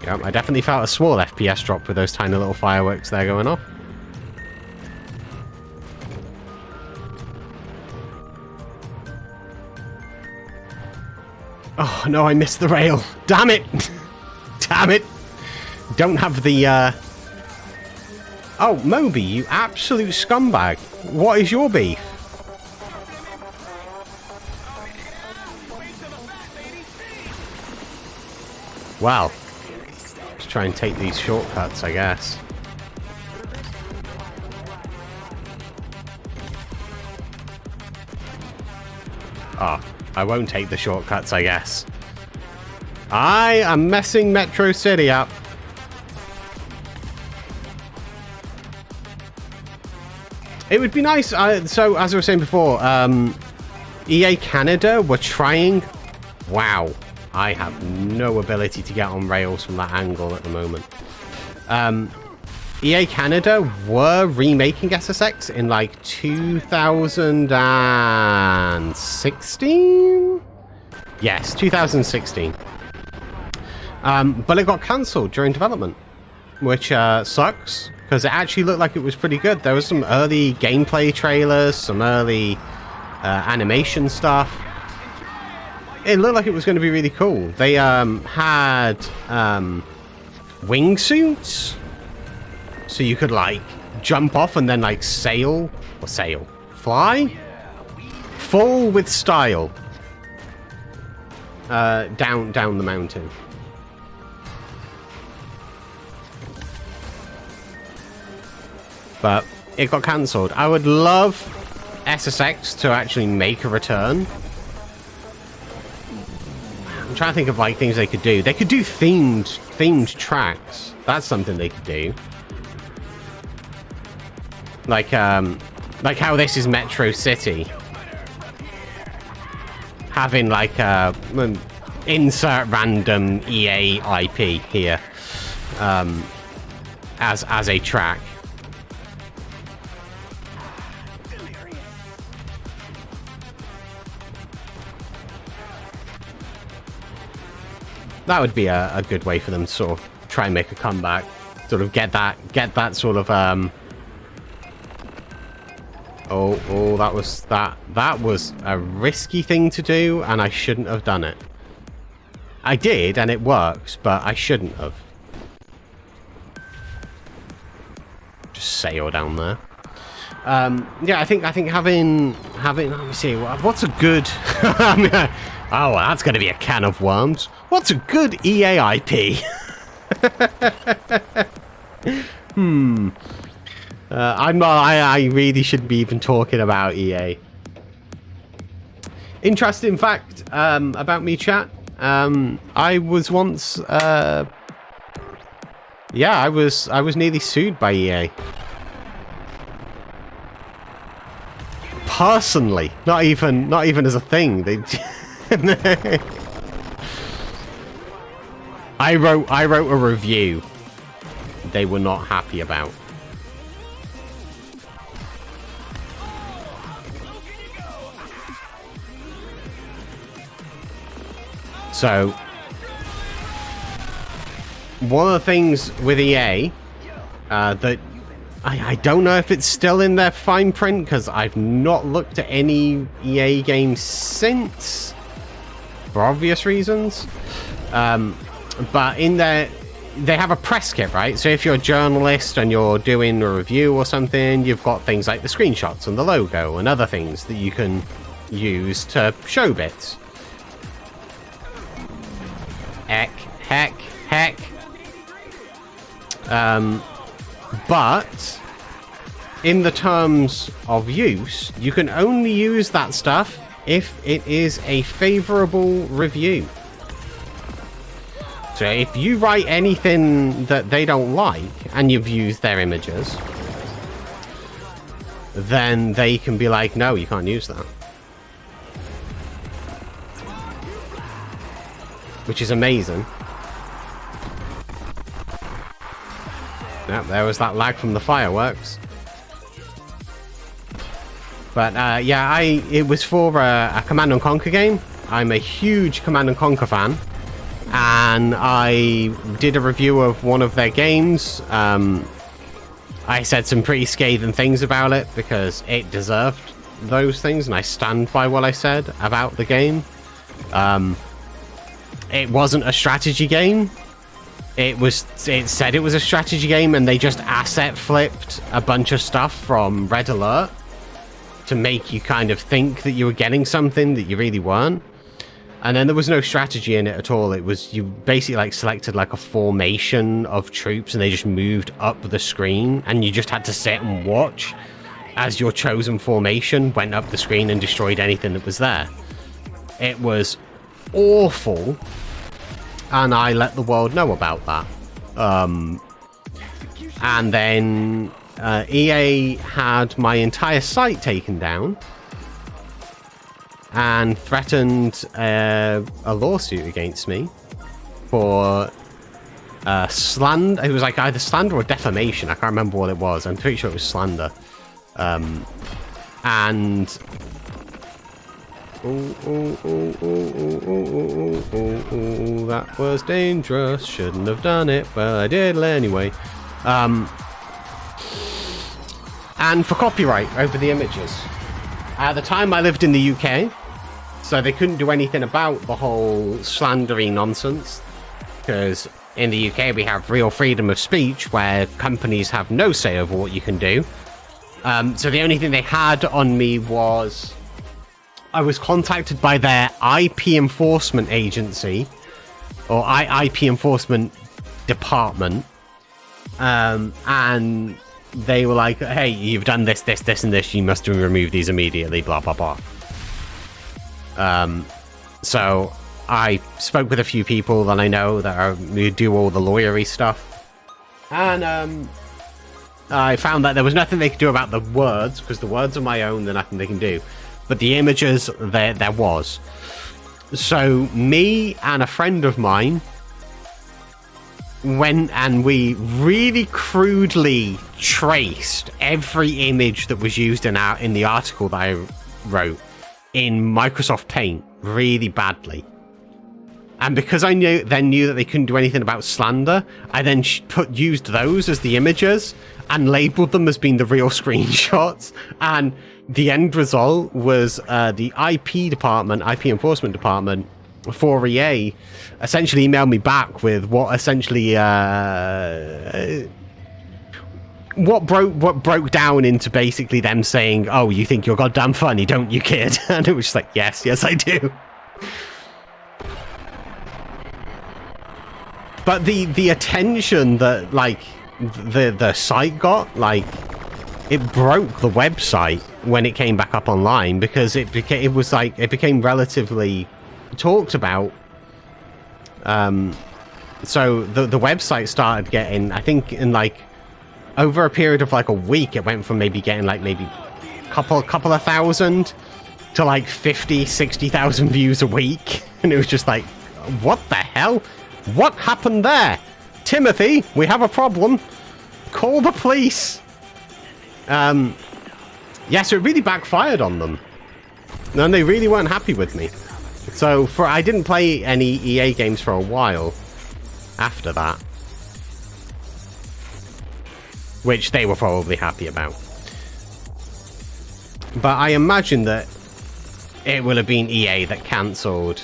Yep, I definitely felt a small FPS drop with those tiny little fireworks there going off. Oh no, I missed the rail. Damn it! Damn it! Don't have the Oh, Moby, you absolute scumbag. What is your beef? Wow. Let's try and take these shortcuts, I guess. Oh, I won't take the shortcuts, I guess. I am messing Metro City up. It would be nice. So, as I was saying before, EA Canada were trying. Wow, I have no ability to get on rails from that angle at the moment. EA Canada were remaking SSX in like 2016? Yes, 2016. But it got cancelled during development, which sucks, because it actually looked like it was pretty good. There was some early gameplay trailers, some early animation stuff. It looked like it was going to be really cool. They had wingsuits, so you could like jump off and then like fly, fall with style down the mountain. But it got cancelled. I would love SSX to actually make a return. I'm trying to think of like things they could do. They could do themed tracks. That's something they could do. Like how this is Metro City. Having like insert random EA IP here as a track. That would be a good way for them to sort of try and make a comeback. Sort of get that sort of Oh, that was a risky thing to do, and I shouldn't have done it. I did, and it works, but I shouldn't have. Just sail down there. Yeah, I think having let me see, what's a good oh, that's going to be a can of worms. What's a good EA IP? I really shouldn't be even talking about EA. Interesting fact about me, chat. I was once yeah, I was nearly sued by EA. Personally, not even as a thing. They I wrote a review they were not happy about. So, one of the things with EA that I don't know if it's still in their fine print, because I've not looked at any EA games since, for obvious reasons. But in there, they have a press kit, right? So if you're a journalist and you're doing a review or something, you've got things like the screenshots and the logo and other things that you can use to show bits. Heck. But in the terms of use, you can only use that stuff if it is a favorable review. So if you write anything that they don't like and you've used their images, then they can be like, no, you can't use that. Which is amazing. Yep, there was that lag from the fireworks. But yeah, it was for a Command & Conquer game. I'm a huge Command & Conquer fan. And I did a review of one of their games. I said some pretty scathing things about it because it deserved those things, and I stand by what I said about the game. It wasn't a strategy game. It said it was a strategy game, and they just asset flipped a bunch of stuff from Red Alert to make you kind of think that you were getting something that you really weren't. And then there was no strategy in it at all. It was, you basically like selected like a formation of troops and they just moved up the screen, and you just had to sit and watch as your chosen formation went up the screen and destroyed anything that was there. It was awful, and I let the world know about that. And then EA had my entire site taken down and threatened a lawsuit against me for slander. It was like either slander or defamation. I can't remember what it was. I'm pretty sure it was slander. And that was dangerous. Shouldn't have done it, but I did anyway. And for copyright over the images. At the time, I lived in the UK, so they couldn't do anything about the whole slandery nonsense, because in the UK we have real freedom of speech where companies have no say over what you can do. So the only thing they had on me was I was contacted by their IP enforcement agency, or IP enforcement department, and they were like, hey, you've done this, this, this, and this, you must remove these immediately, blah, blah, blah. So I spoke with a few people that I know that who do all the lawyery stuff, and I found that there was nothing they could do about the words, because the words are my own, there's nothing they can do. But the images, there was. So me and a friend of mine went and we really crudely traced every image that was used in the article that I wrote in Microsoft Paint really badly. And because I knew that they couldn't do anything about slander, I then used those as the images and labeled them as being the real screenshots. And the end result was the IP enforcement department for EA essentially emailed me back with what essentially what broke down into basically them saying, oh, you think you're goddamn funny, don't you, kid? And it was just like, yes I do. But the attention that like the site got, like, it broke the website when it came back up online, because it became relatively talked about. So the website started getting, I think in like over a period of like a week, it went from maybe getting like maybe couple of thousand to like 50,000-60,000 views a week. And it was just like, what the hell? What happened there? Timothy, we have a problem. Call the police! Yeah, so it really backfired on them. And they really weren't happy with me. So I didn't play any EA games for a while after that. Which they were probably happy about. But I imagine that it will have been EA that cancelled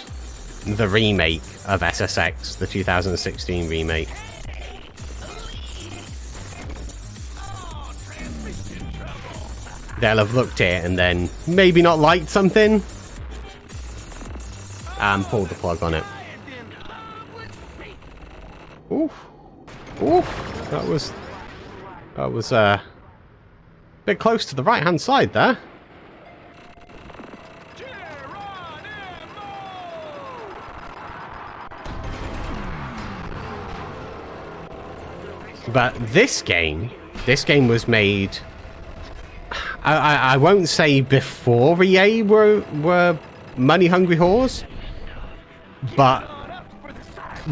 the remake of SSX, the 2016 remake. They'll have looked at it and then maybe not liked something and pulled the plug on it. Oof. Oof. That was a bit close to the right-hand side there. But this game was made, I won't say before EA were money-hungry whores, but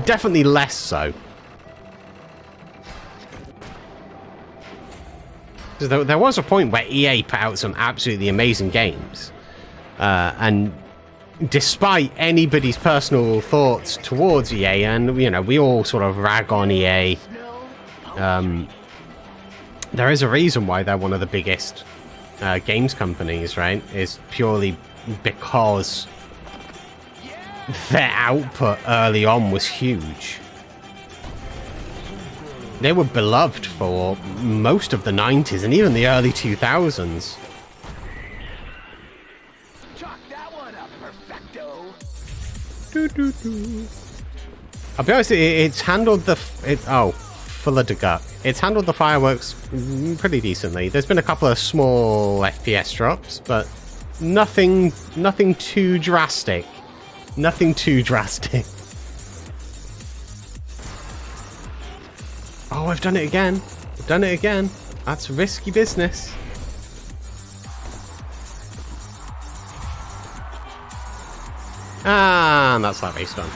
definitely less so. There was a point where EA put out some absolutely amazing games, and despite anybody's personal thoughts towards EA, and you know, we all sort of rag on EA, there is a reason why they're one of the biggest games companies, right? Is purely because their output early on was huge. They were beloved for most of the 90s and even the early 2000s. I'll be honest, it's handled the... 𝗕𝗢𝗫𝗛𝗚. It's handled the fireworks pretty decently. There's been a couple of small FPS drops, but nothing too drastic. Nothing too drastic. Oh, I've done it again. I've done it again. That's risky business. And that's that race done.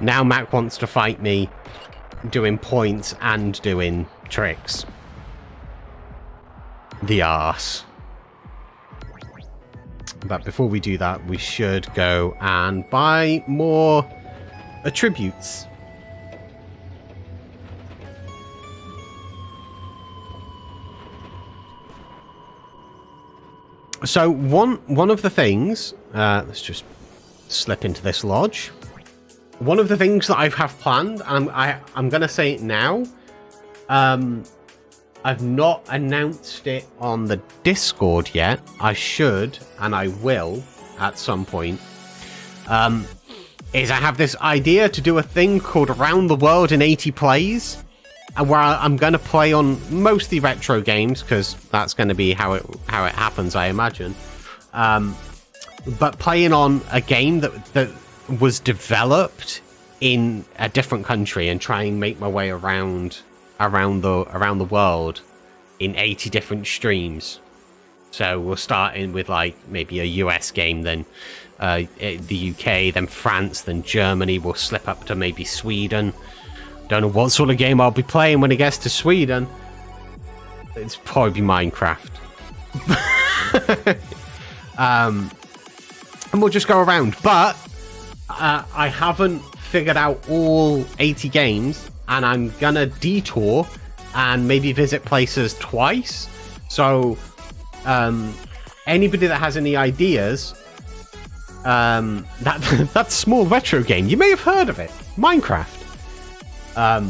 Now Mac wants to fight me doing points and doing tricks. The arse. But before we do that, we should go and buy more attributes. So one of the things, let's just slip into this lodge. One of the things that I have planned, and I'm going to say it now, I've not announced it on the Discord yet. I should, and I will at some point, is I have this idea to do a thing called Around the World in 80 Plays, and where I'm going to play on mostly retro games, because that's going to be how it happens, I imagine. But playing on a game that was developed in a different country and try and make my way around the world in 80 different streams. So we'll start in with like maybe a US game, then the UK, then France, then Germany. We'll slip up to maybe Sweden. Don't know what sort of game I'll be playing when it gets to Sweden. It's probably Minecraft. And we'll just go around. But I haven't figured out all 80 games, and I'm gonna detour and maybe visit places twice. So anybody that has any ideas, that small retro game, you may have heard of it, Minecraft. But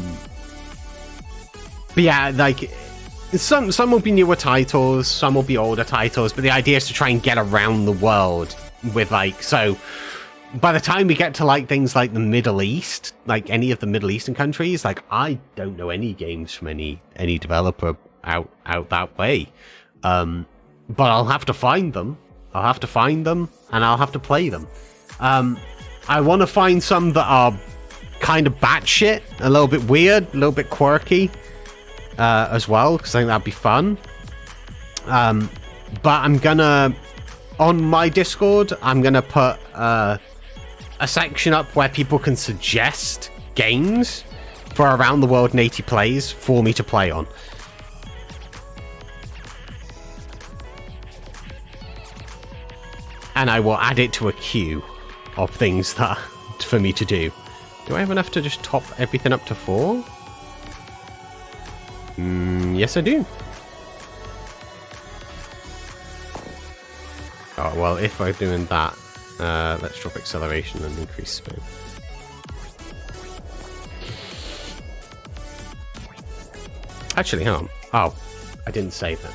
yeah, like some will be newer titles, some will be older titles, but the idea is to try and get around the world with like, so by the time we get to like things like the Middle East, like any of the Middle Eastern countries, like I don't know any games from any developer out that way. But I'll have to find them. I'll have to find them and I'll have to play them. I want to find some that are kind of batshit, a little bit weird, a little bit quirky as well, because I think that'd be fun. But I'm gonna, on my Discord, I'm gonna put a section up where people can suggest games for Around the World in 80 Plays for me to play on. And I will add it to a queue of things that for me to do. Do I have enough to just top everything up to 4? Yes, I do. Oh, well, if we're doing that, let's drop acceleration and increase spin. Actually, hang on. Oh, I didn't save that.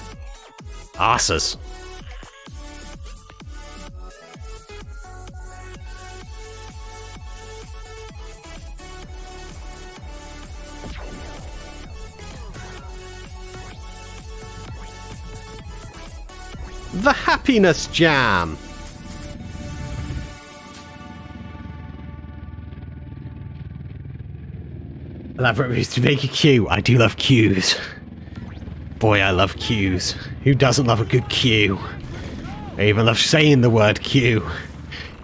Arses. The Happiness Jam. Elaborate ways to make a queue. I do love queues. Boy, I love queues. Who doesn't love a good queue? I even love saying the word queue.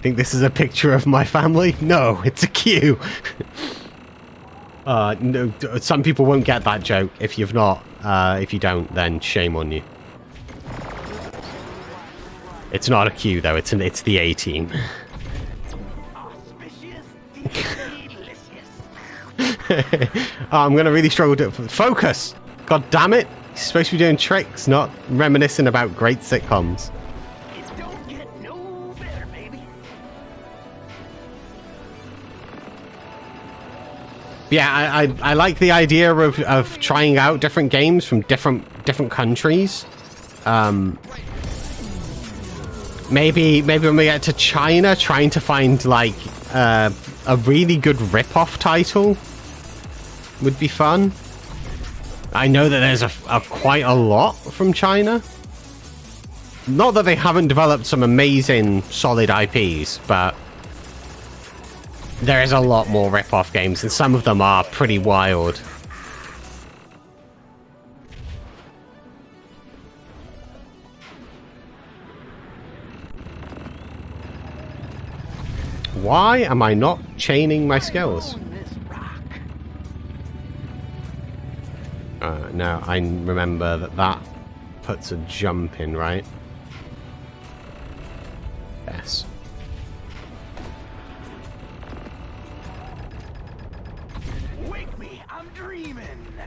Think this is a picture of my family? No, it's a queue. No, some people won't get that joke. If you've not, if you don't, then shame on you. It's not a queue though. It's the A team. I'm gonna really struggle to focus. God damn it! You're supposed to be doing tricks, not reminiscing about great sitcoms. It don't get no better, baby. Yeah, I like the idea of trying out different games from different countries. Maybe when we get to China, trying to find like a really good rip-off title would be fun. I know that there's quite a lot from China. Not that they haven't developed some amazing solid IPs, but there is a lot more rip-off games, and some of them are pretty wild. Why am I not chaining my skills? Now I remember that puts a jump in, right? Yes. Wake me, I'm dreaming. I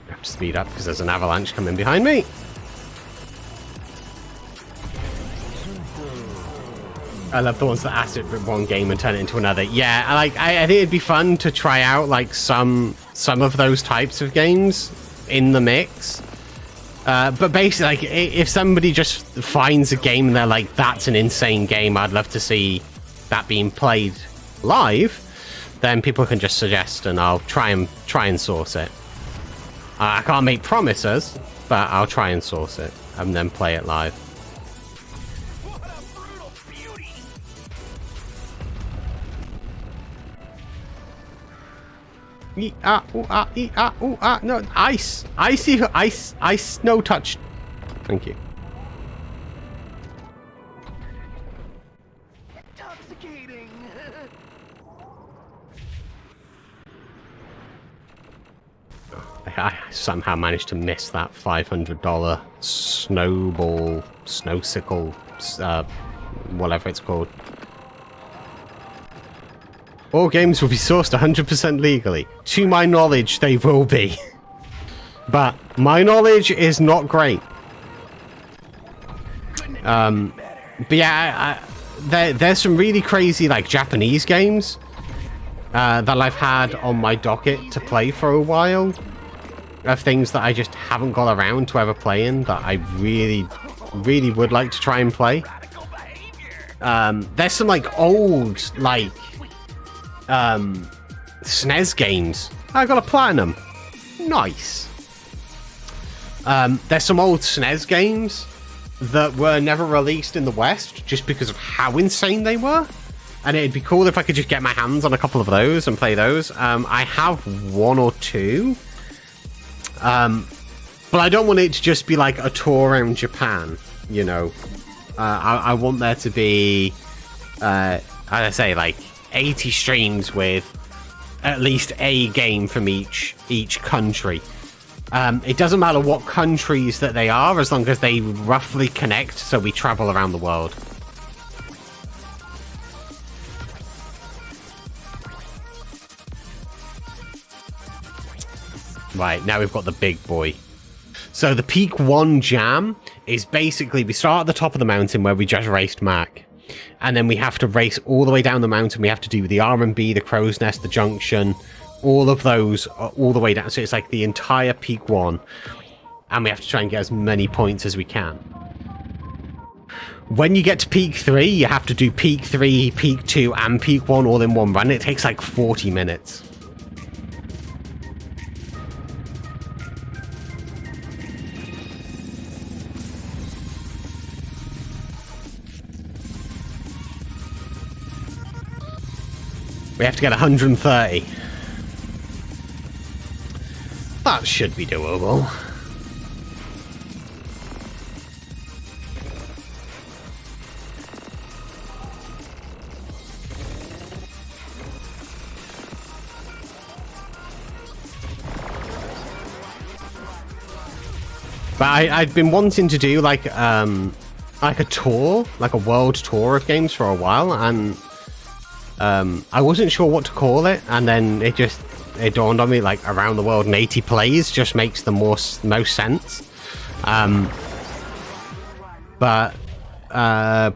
have to speed up because there's an avalanche coming behind me. I love the ones that acid rip one game and turn it into another. Yeah, I think it'd be fun to try out like some of those types of games in the mix. But basically, like if somebody just finds a game and they're like, "That's an insane game," I'd love to see that being played live. Then people can just suggest, and I'll try and source it. I can't make promises, but I'll try and source it and then play it live. No, ice, no touch. Thank you. Intoxicating. I somehow managed to miss that $500 snowsicle, whatever it's called. All games will be sourced 100% legally. To my knowledge, they will be. But my knowledge is not great. But yeah, there's some really crazy like Japanese games that I've had on my docket to play for a while. Of things that I just haven't got around to ever playing that I really would like to try and play. There's some like old like SNES games. I got a platinum. Nice. There's some old SNES games that were never released in the West just because of how insane they were. And it'd be cool if I could just get my hands on a couple of those and play those. I have one or two. But I don't want it to just be like a tour around Japan, you know. I want there to be, as I say, like 80 streams with at least a game from each country. It doesn't matter what countries that they are, as long as they roughly connect, so we travel around the world. Right, now we've got the big boy. So the Peak 1 jam is basically, we start at the top of the mountain where we just raced Mac. And then we have to race all the way down the mountain. We have to do the R&B, the Crow's Nest, the Junction, all of those all the way down. So it's like the entire Peak 1. And we have to try and get as many points as we can. When you get to Peak 3, you have to do Peak 3, Peak 2, and Peak 1 all in one run. It takes like 40 minutes. We have to get 130. That should be doable. But I've been wanting to do like a tour, like a world tour of games for a while, and I wasn't sure what to call it, and then it dawned on me, like, around the world in 80 plays just makes the most sense. But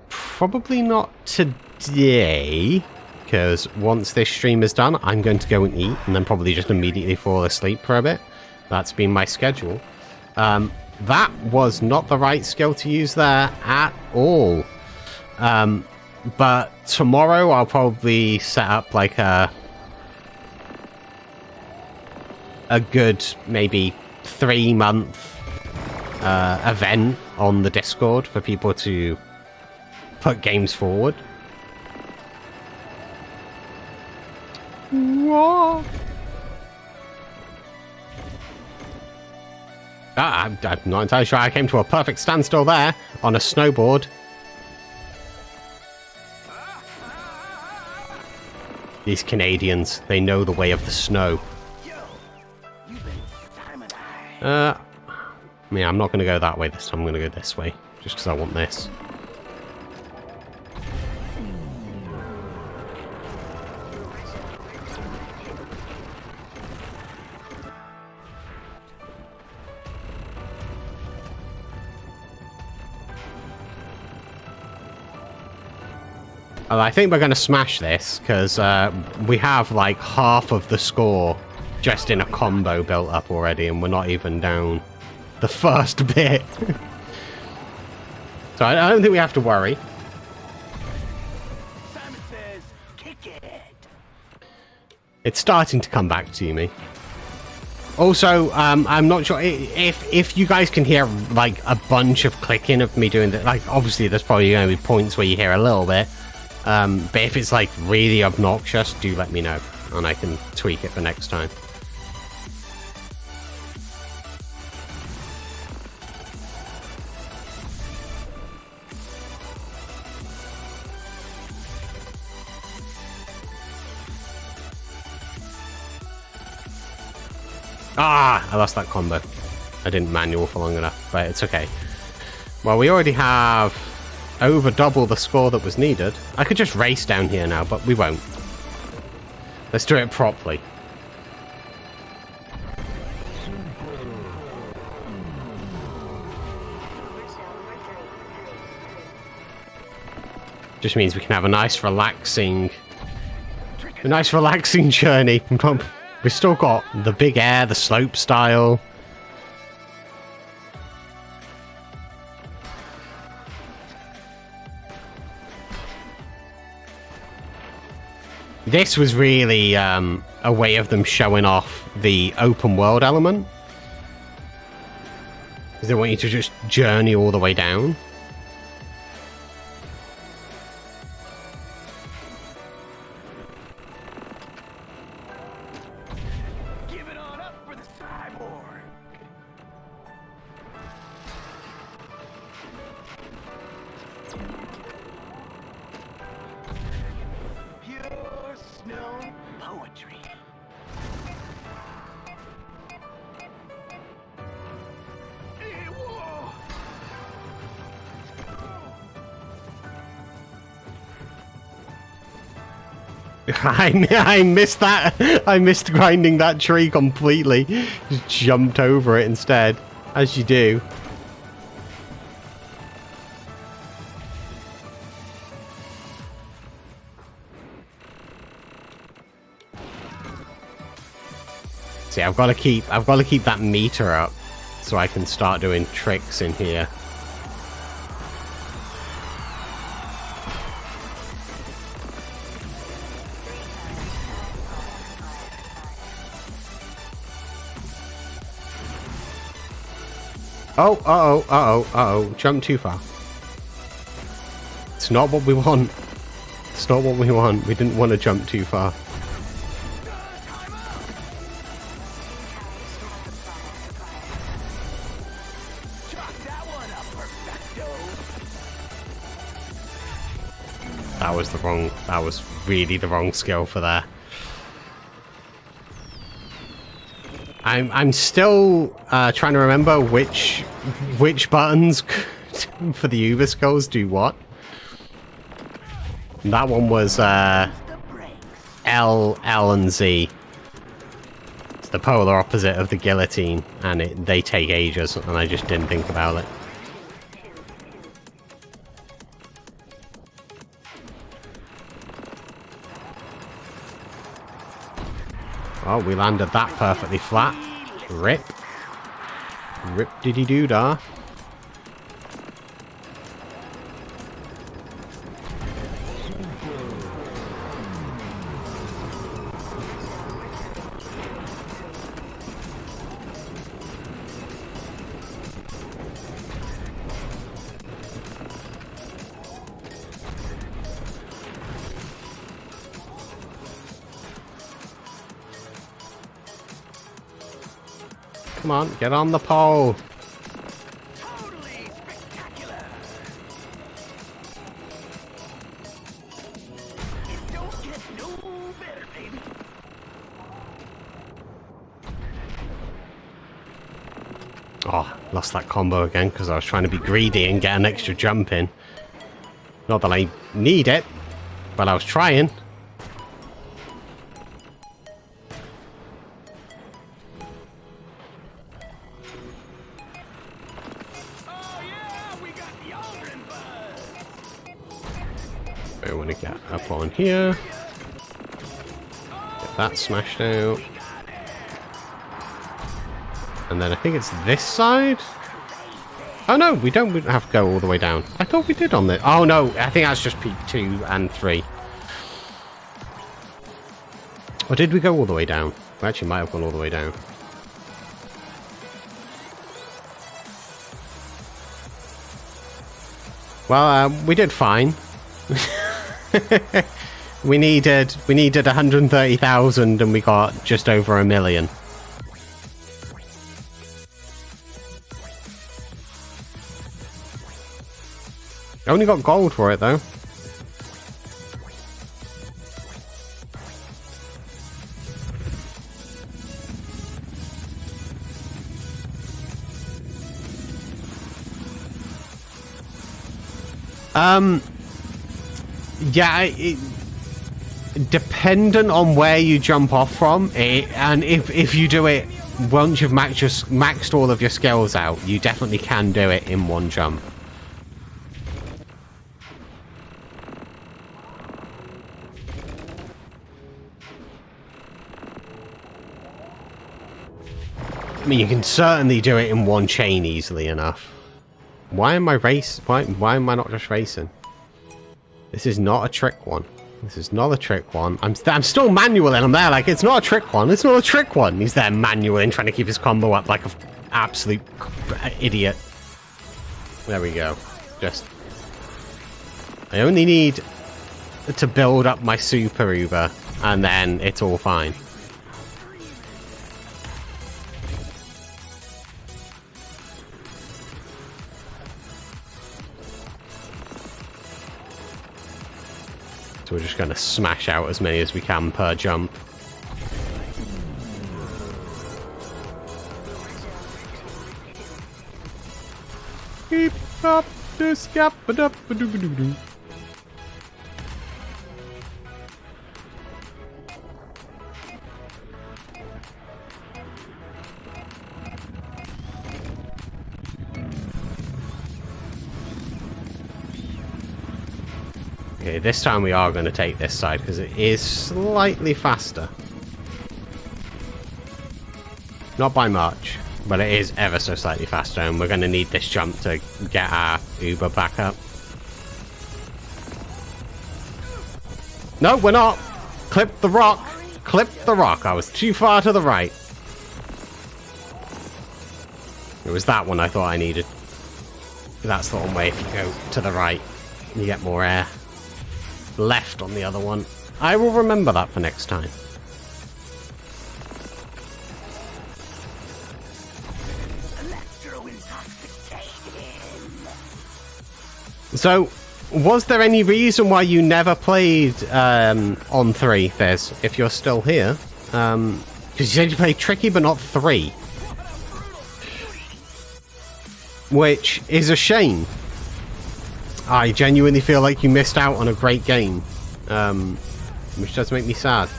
probably not today, because once this stream is done, I'm going to go and eat, and then probably just immediately fall asleep for a bit. That's been my schedule. That was not the right skill to use there at all. But tomorrow I'll probably set up like a good maybe 3-month event on the Discord for people to put games forward. What? I'm not entirely sure. I came to a perfect standstill there on a snowboard. These Canadians, they know the way of the snow. Yeah, I'm not going to go that way this time. I'm going to go this way, just because I want this. I think we're going to smash this, because we have like half of the score just in a combo built up already, and we're not even down the first bit. So I don't think we have to worry. Simon says, kick it. It's starting to come back to me. Also, I'm not sure if you guys can hear like a bunch of clicking of me doing that. Like, obviously, there's probably going to be points where you hear a little bit. But if it's like really obnoxious, do let me know, and I can tweak it for next time. Ah, I lost that combo. I didn't manual for long enough, but it's okay. Well, we already have over double the score that was needed. I could just race down here now, but we won't. Let's do it properly. Just means we can have a nice relaxing journey. We've still got the big air, the slope style. This was really a way of them showing off the open world element. Because they want you to just journey all the way down. Give it on up for the cyborg. I missed that. I missed grinding that tree completely. Just jumped over it instead, as you do. See, I've got to keep that meter up so I can start doing tricks in here. Oh, uh-oh, jump too far. It's not what we want. It's not what we want. We didn't want to jump too far. That was really the wrong skill for that. I'm still trying to remember which buttons for the 𝗕𝗢𝗫𝗛𝗚 do what. That one was L, and Z. It's the polar opposite of the guillotine, and they take ages, and I just didn't think about it. Oh, we landed that perfectly flat. Rip. Rip diddy doo dah. Come on, get on the pole. Totally spectacular. It don't get no better, baby. Oh, lost that combo again because I was trying to be greedy and get an extra jump in. Not that I need it, but I was trying. I want to get up on here. Get that smashed out. And then I think it's this side? Oh no, we don't have to go all the way down. I thought we did on this. Oh no, I think that's just peak 2 and 3. Or did we go all the way down? We actually might have gone all the way down. Well, we did fine. we needed 130,000 and we got just over 1 million. I only got gold for it though. Yeah, dependent on where you jump off from, and if you do it once you've maxed all of your skills out, you definitely can do it in one jump. I mean, you can certainly do it in one chain easily enough. Why am I why am I not just racing? This is not a trick one. This is not a trick one. I'm still manualing. I'm there like, it's not a trick one. It's not a trick one. He's there manualing, trying to keep his combo up like an absolute idiot. There we go. I only need to build up my super Uber, and then it's all fine. So we're just going to smash out as many as we can per jump. Keep up the 𝗕𝗢𝗫𝗛𝗚. Okay, this time we are going to take this side because it is slightly faster. Not by much, but it is ever so slightly faster, and we're going to need this jump to get our Uber back up. No, we're not! Clip the rock! Clip the rock! I was too far to the right. It was that one I thought I needed. That's the one way if you go to the right, you get more air. Left on the other one. I will remember that for next time. So, was there any reason why you never played on 3, Fizz, if you're still here? Because you said you played Tricky but not 3. Which is a shame. I genuinely feel like you missed out on a great game. Which does make me sad.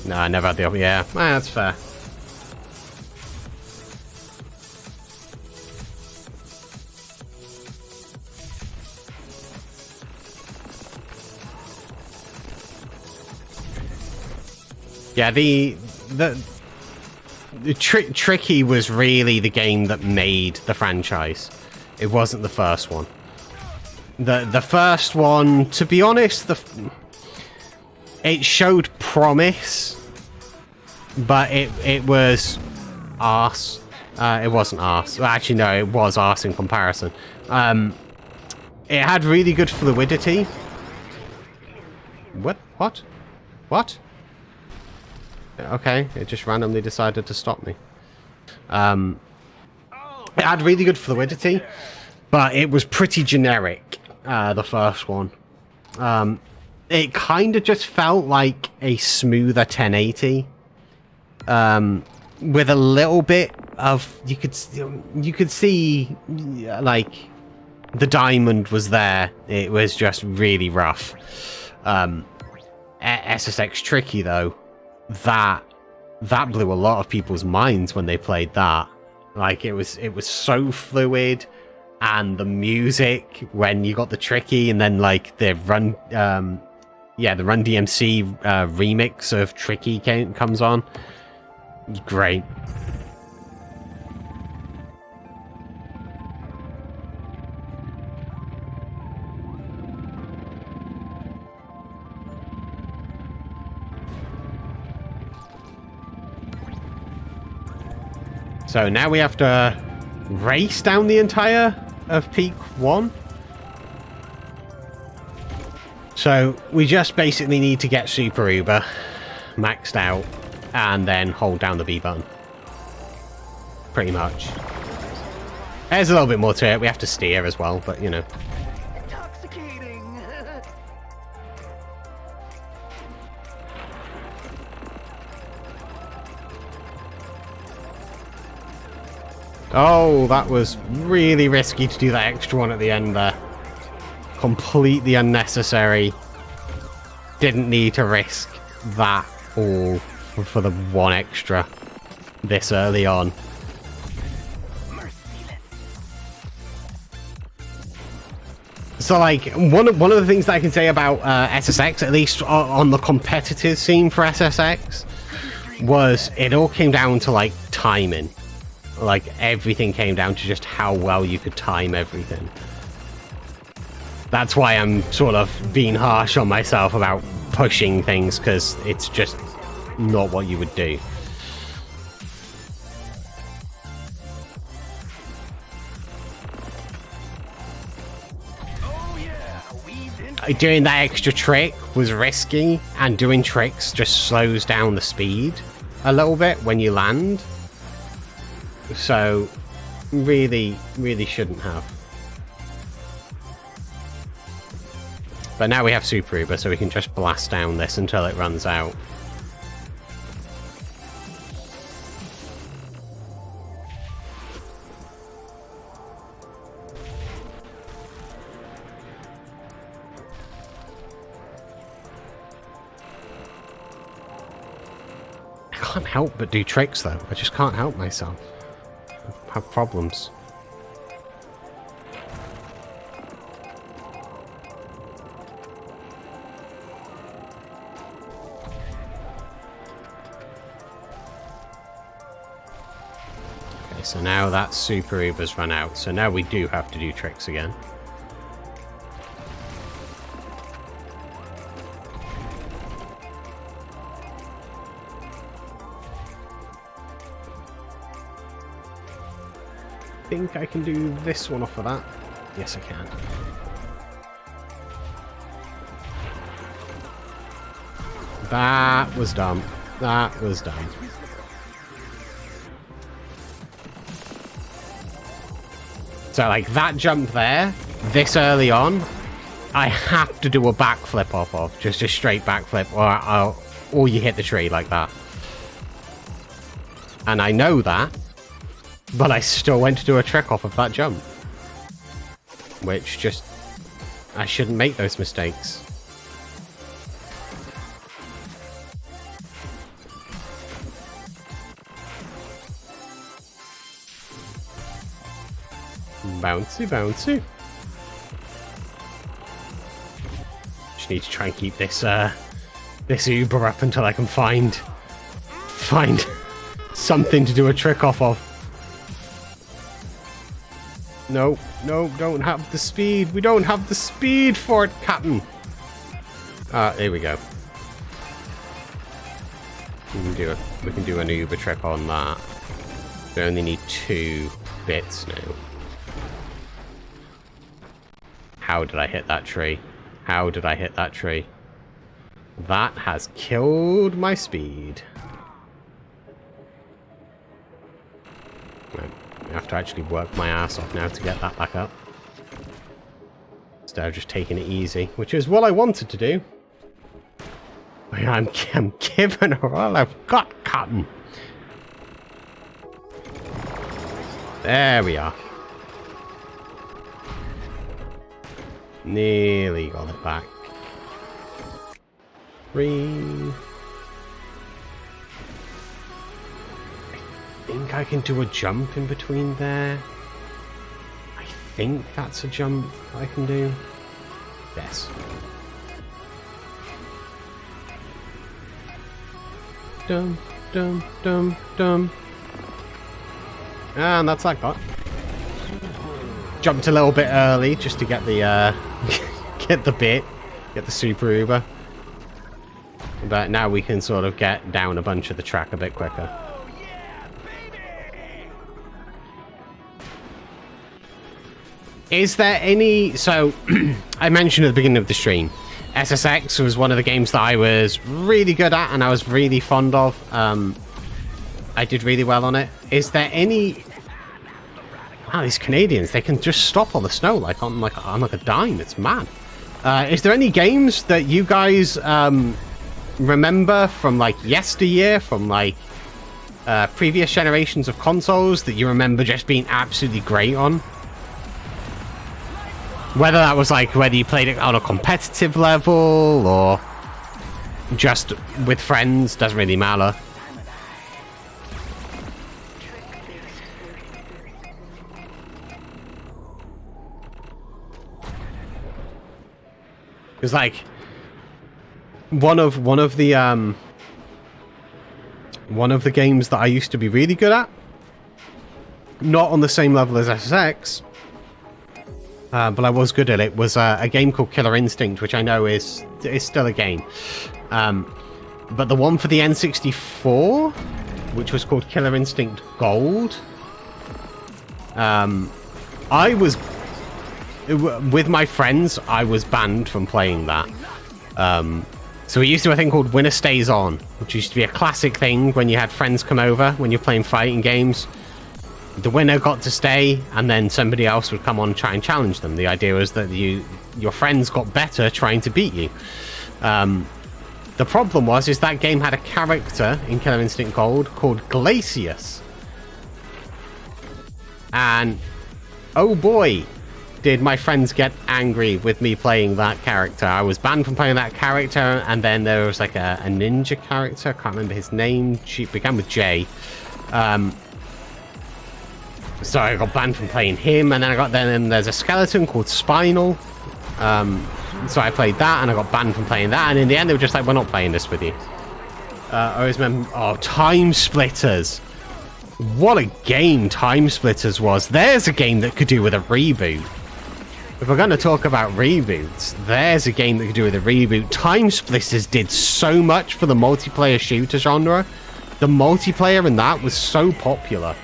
No, I never had the... Yeah, that's fair. Yeah, the Tricky was really the game that made the franchise. It wasn't the first one. The first one, to be honest, it showed promise, but it was arse. It wasn't arse. Well, actually, no, it was arse in comparison. It had really good fluidity. What? Okay, it just randomly decided to stop me. It had really good fluidity, but it was pretty generic, the first one. It kind of just felt like a smoother 1080, with a little bit of... You could see, like, the diamond was there. It was just really rough. SSX Tricky, though, that blew a lot of people's minds when they played that. Like, it was so fluid, and the music when you got the Tricky, and then like the Run DMC remix of Tricky comes on. It was great. So now we have to race down the entire of Peak 1. So we just basically need to get Super Uber maxed out and then hold down the B button. Pretty much. There's a little bit more to it. We have to steer as well, but you know. Intoxicating. Oh, that was really risky to do that extra one at the end there. Completely unnecessary. Didn't need to risk that all for the one extra this early on. So, like, one of the things that I can say about SSX, at least on the competitive scene for SSX, was it all came down to, like, timing. Like, everything came down to just how well you could time everything. That's why I'm sort of being harsh on myself about pushing things, because it's just not what you would do. Doing that extra trick was risky, and doing tricks just slows down the speed a little bit when you land. So, really shouldn't have. But now we have Super Uber, so we can just blast down this until it runs out. I can't help but do tricks, though. I just can't help myself. I have problems. So now that 𝗘𝗢𝗫𝗛𝗚's run out. So now we do have to do tricks again. I think I can do this one off of that. Yes, I can. That was dumb. That was dumb. So, like, that jump there, this early on, I have to do a backflip off of. Just a straight backflip, or you hit the tree like that. And I know that, but I still went to do a trick off of that jump. Which just... I shouldn't make those mistakes. Bouncy, bouncy. Just need to try and keep this this Uber up until I can find something to do a trick off of. No, no, don't have the speed. We don't have the speed for it, Captain. Here we go. We can do an Uber trick on that. We only need 2 bits now. How did I hit that tree? How did I hit that tree? That has killed my speed. Right. I have to actually work my ass off now to get that back up. Instead of just taking it easy, which is what I wanted to do. I'm giving her all I've got, Captain. There we are. Nearly got it back. 3. I think I can do a jump in between there. I think that's a jump I can do. Yes. Dum, dum, dum, dum. And that's that got. Jumped a little bit early just to get the get the 𝗘𝗢𝗫𝗛𝗚. But now we can sort of get down a bunch of the track a bit quicker. Is there any... So, I mentioned at the beginning of the stream, SSX was one of the games that I was really good at and I was really fond of. I did really well on it. Is there any... Wow, these Canadians, they can just stop on the snow like on a dime. It's mad. Is there any games that you guys remember from like yesteryear, from like previous generations of consoles that you remember just being absolutely great on? Whether that was like whether you played it on a competitive level or just with friends, doesn't really matter. Because like one of the games that I used to be really good at, not on the same level as SSX, but I was good at it, was a game called Killer Instinct, which I know is still a game. But the one for the N64, which was called Killer Instinct Gold, I was... With my friends, I was banned from playing that. So we used to do a thing called Winner Stays On, which used to be a classic thing when you had friends come over, when you're playing fighting games. The winner got to stay, and then somebody else would come on and try and challenge them. The idea was that your friends got better trying to beat you. The problem is that game had a character in Killer Instinct Gold called Glacius. And, oh boy, did my friends get angry with me playing that character. I was banned from playing that character, and then there was like a ninja character, I can't remember his name, she began with J. So I got banned from playing him, and then there's a skeleton called Spinal. So I played that, and I got banned from playing that, and in the end they were just like, we're not playing this with you. I always remember, Time Splitters. What a game Time Splitters was. There's a game that could do with a reboot. If we're going to talk about reboots, there's a game that could do with a reboot. Time Splitters did so much for the multiplayer shooter genre. The multiplayer in that was so popular.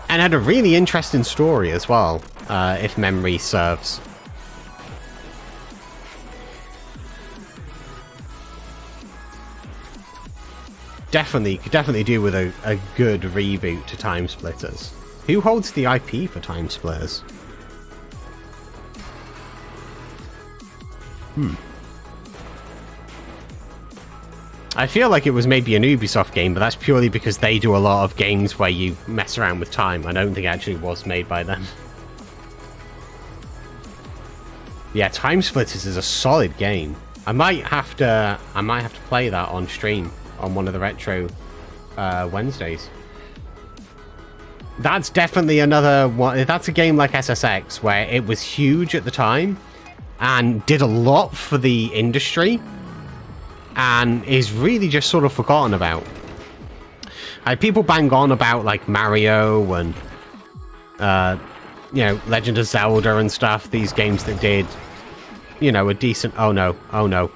And had a really interesting story as well, if memory serves. Could definitely do with a good reboot to Time Splitters. Who holds the IP for Time Splitters? I feel like it was maybe an Ubisoft game, but that's purely because they do a lot of games where you mess around with time. I don't think it actually was made by them. Yeah, Time Splitters is a solid game. I might have to play that on stream on one of the retro Wednesdays. That's definitely another one. That's a game like SSX where it was huge at the time and did a lot for the industry and is really just sort of forgotten about. People bang on about like Mario and you know, Legend of Zelda and stuff, these games that did, you know, a decent... Oh no,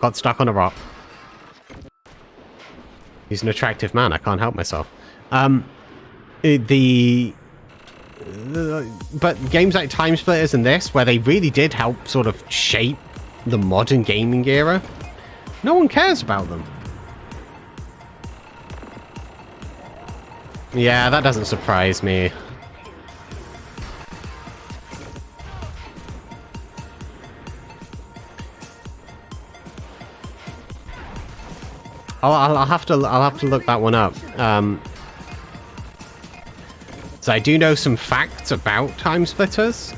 got stuck on a rock. He's an attractive man, I can't help myself. But games like Time Splitters and this, where they really did help sort of shape the modern gaming era, no one cares about them. Yeah, that doesn't surprise me. I'll have to look that one up. So I do know some facts about Time Splitters.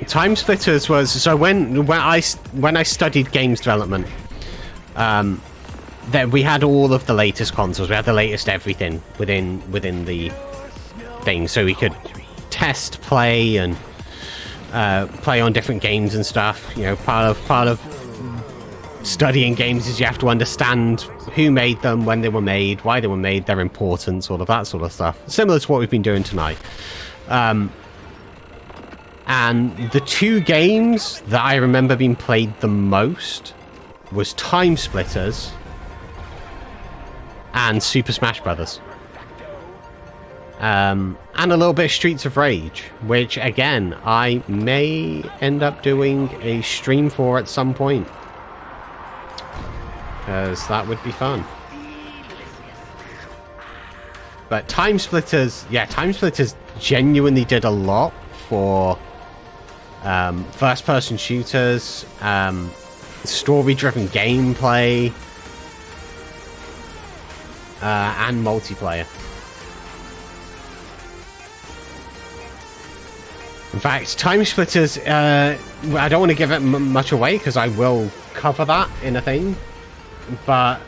Time Splitters was so when I studied games development, that we had all of the latest consoles. We had the latest everything within the thing, so we could test, play, and play on different games and stuff. You know, part of studying games is you have to understand who made them, when they were made, why they were made, their importance, all of that sort of stuff. Similar to what we've been doing tonight. And the two games that I remember being played the most was Time Splitters and Super Smash Brothers. And a little bit of Streets of Rage, which again I may end up doing a stream for at some point, because that would be fun. But Time Splitters, yeah, Time Splitters genuinely did a lot for first-person shooters, story-driven gameplay, and multiplayer. In fact, Time Splitters, I don't want to give it much away because I will cover that in a thing, but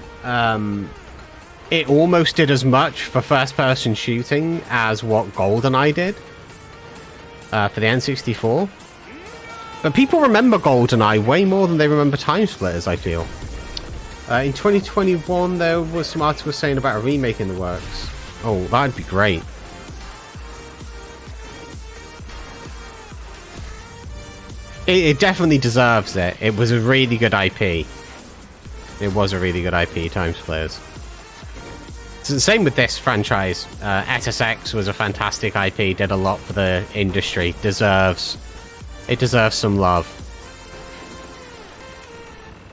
it almost did as much for first-person shooting as what GoldenEye did for the N64. But people remember GoldenEye way more than they remember Time Splitters, I feel. In 2021, there was some articles saying about a remake in the works. Oh, that'd be great. It definitely deserves it. It was a really good IP. It was a really good IP, Time Splitters. It's the same with this franchise. SSX was a fantastic IP, did a lot for the industry. It deserves some love.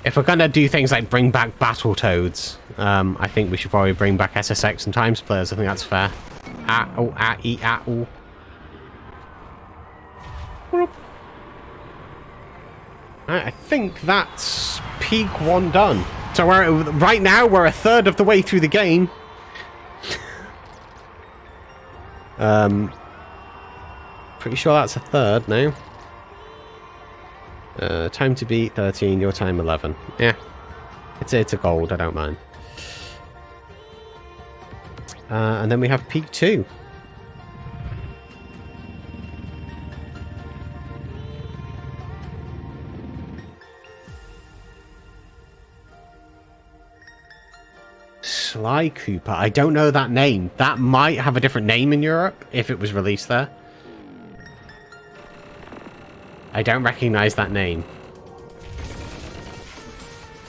If we're gonna do things like bring back Battletoads, I think we should probably bring back SSX and Time Splitters. I think that's fair. I think that's peak one done. So right now we're a third of the way through the game. Pretty sure that's a third now. Time to beat 13, your time 11. Yeah, it's a gold, I don't mind. And then we have peak 2. Sly Cooper. I don't know that name. That might have a different name in Europe if it was released there. I don't recognize that name.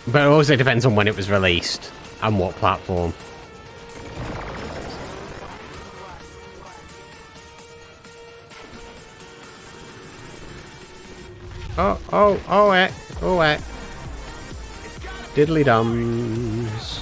But it also depends on when it was released and what platform. Oh, Diddly dums.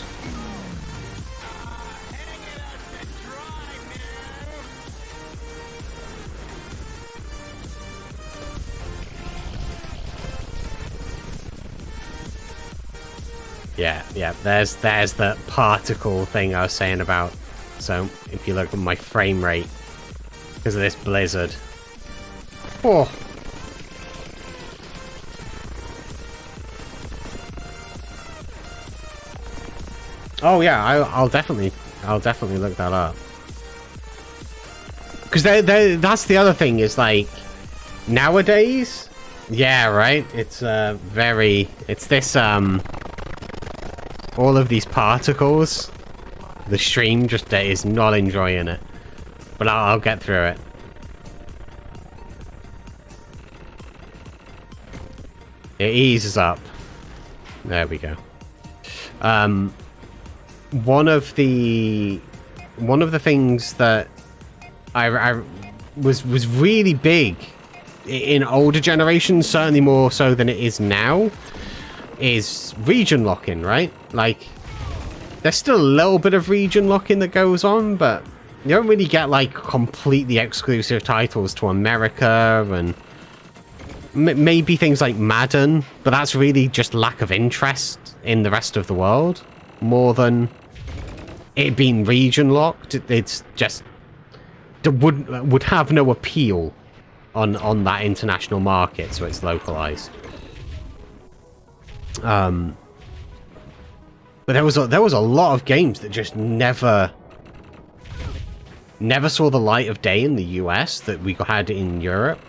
Yeah, there's the particle thing I was saying about. So, if you look at my frame rate, because of this blizzard. Oh! Oh yeah, I'll definitely look that up. Because that's the other thing is like, nowadays, yeah, right. It's it's this all of these particles. The stream just is not enjoying it, but I'll get through it. It eases up. There we go. One of the things that I was really big in older generations, certainly more so than it is now, is region locking, right? Like, there's still a little bit of region locking that goes on, but you don't really get like completely exclusive titles to America and maybe things like Madden, but that's really just lack of interest in the rest of the world more than it being region locked. It's just would have no appeal on that international market, so it's localized. But there was a lot of games that just never saw the light of day in the US that we had in Europe,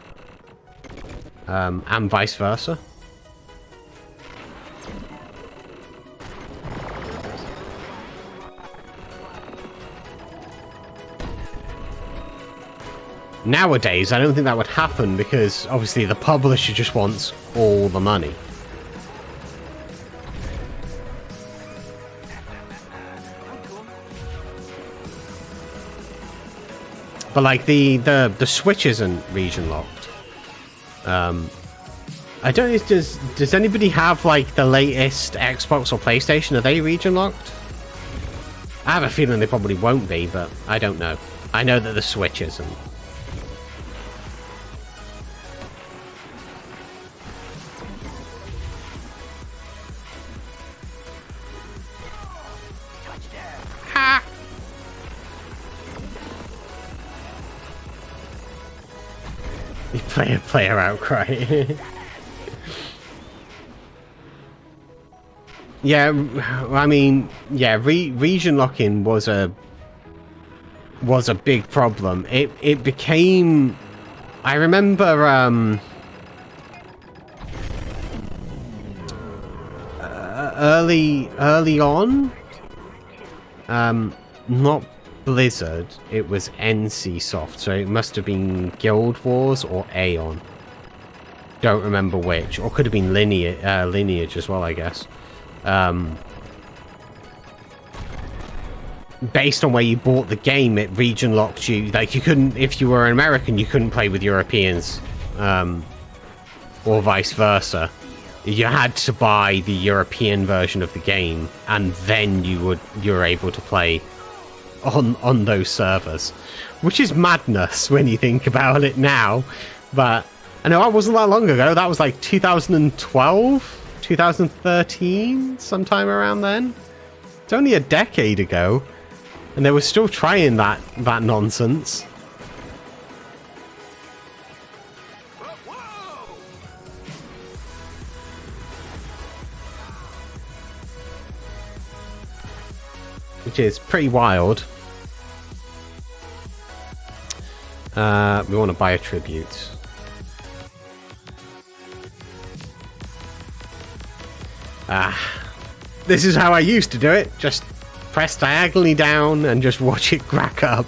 and vice versa. Nowadays, I don't think that would happen because obviously the publisher just wants all the money. But like the Switch isn't region locked. I don't know. Does anybody have like the latest Xbox or PlayStation? Are they region locked? I have a feeling they probably won't be, but I don't know. I know that the Switch isn't. Player outcry. Yeah, I mean, yeah, region locking was a big problem. It became, I remember early on, not Blizzard, it was NCSoft, so it must have been Guild Wars or Aeon. Don't remember which, or could have been Lineage as well, I guess. Based on where you bought the game, it region locked you. Like, you couldn't, if you were an American, you couldn't play with Europeans, or vice versa. You had to buy the European version of the game, and then you were able to play on those servers, which is madness when you think about it now. But I know that wasn't that long ago. That was like 2012, 2013, sometime around then. It's only a decade ago, and they were still trying that nonsense. Which is pretty wild. We want to buy a tribute. This is how I used to do it. Just press diagonally down and just watch it crack up.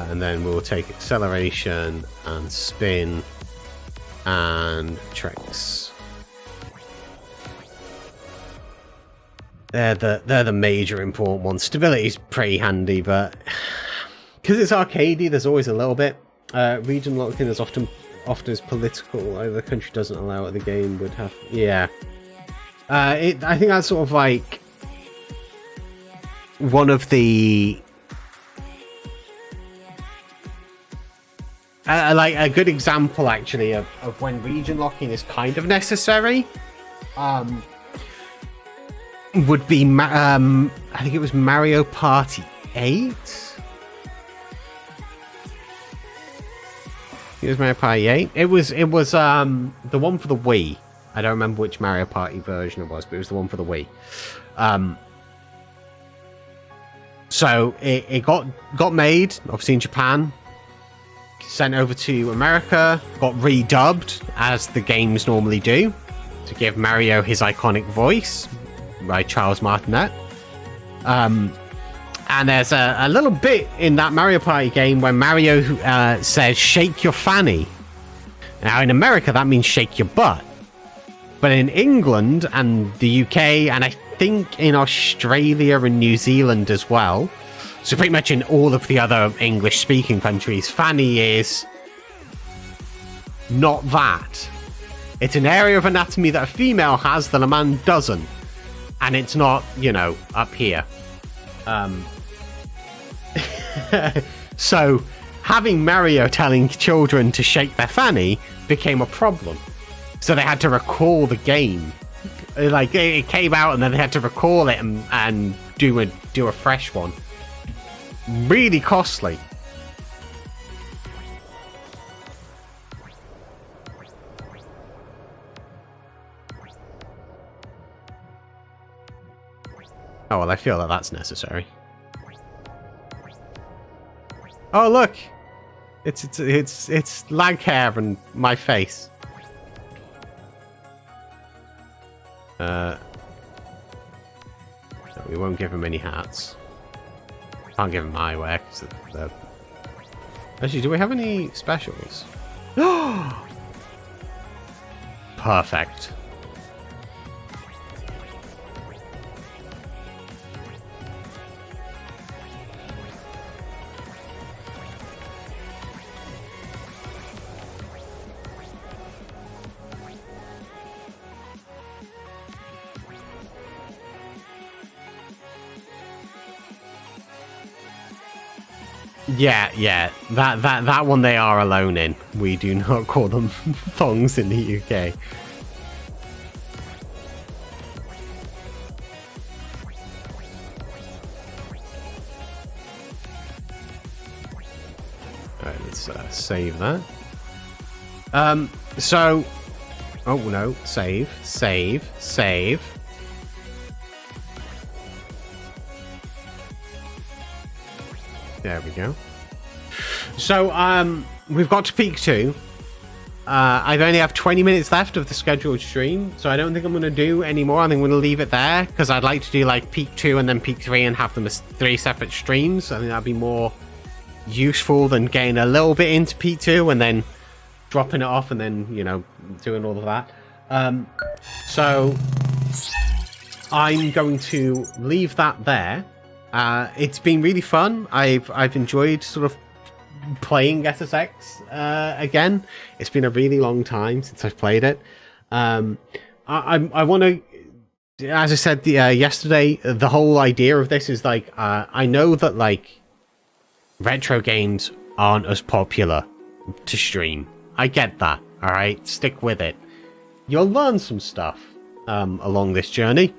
And then we'll take acceleration and spin and tricks. They're the major important ones. Stability's pretty handy, but because it's arcadey, there's always a little bit. Region lock-in is often as political. Either the country doesn't allow it, the game would have. Yeah. I think that's sort of like one of the. Like a good example, actually, of when region locking is kind of necessary, would be I think it was Mario Party 8. It was Mario Party 8. It was the one for the Wii. I don't remember which Mario Party version it was, but it was the one for the Wii. So it got made, obviously in Japan. Sent over to America, got redubbed as the games normally do to give Mario his iconic voice by Charles Martinet. And there's a little bit in that Mario Party game where Mario says "shake your fanny." Now in America that means shake your butt, but in England and the UK and I think in Australia and New Zealand as well. So pretty much in all of the other English-speaking countries, fanny is not that. It's an area of anatomy that a female has that a man doesn't. And it's not, you know, up here. So having Mario telling children to shake their fanny became a problem. So they had to recall the game. Like, it came out and then they had to recall it and do a fresh one. Really costly. Oh well, I feel that that's necessary. Oh look, it's lag hair and my face. We won't give him any hats. Can't give him eyewear because they're... Actually, do we have any specials? Perfect. Yeah. That one they are alone in. We do not call them thongs in the UK. Alright, let's save that. So... Oh, no. Save. There we go. So, we've got to peak 2. I only have 20 minutes left of the scheduled stream, so I don't think I'm going to do any more. I think I'm going to leave it there, because I'd like to do, like, peak 2 and then peak 3 and have them as 3 separate streams. I think that'd be more useful than getting a little bit into peak 2 and then dropping it off and then, you know, doing all of that. So, I'm going to leave that there. It's been really fun. I've enjoyed sort of playing SSX again. It's been a really long time since I've played it. I want to, as I said yesterday, the whole idea of this is like I know that like retro games aren't as popular to stream. I get that. All right, stick with it. You'll learn some stuff along this journey.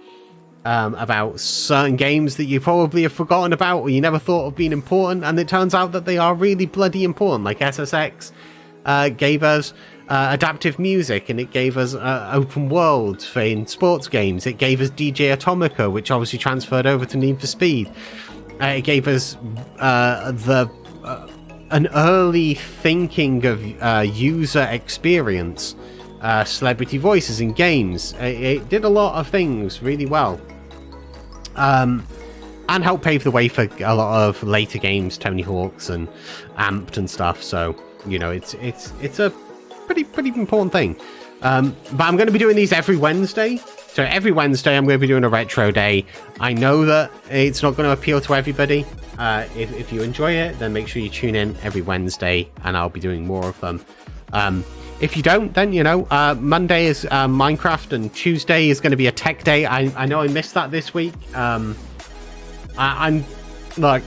About certain games that you probably have forgotten about or you never thought of being important, and it turns out that they are really bloody important. Like SSX gave us adaptive music, and it gave us open worlds in sports games. It gave us 𝗕𝗢𝗫𝗏𝗫𝗏, which obviously transferred over to Need for Speed. It gave us an early thinking of user experience, celebrity voices in games. It did a lot of things really well, and helped pave the way for a lot of later games, 𝗕𝗢𝗫𝗛𝗃 and 𝗲𝗡𝗃 and stuff. So you know, it's a pretty important thing. But I'm going to be doing these every Wednesday. So every Wednesday I'm going to be doing a retro day. I know that it's not going to appeal to everybody. If you enjoy it, then make sure you tune in every Wednesday, and I'll be doing more of them. If you don't, then, you know, Monday is Minecraft, and Tuesday is going to be a tech day. I know I missed that this week. I'm like,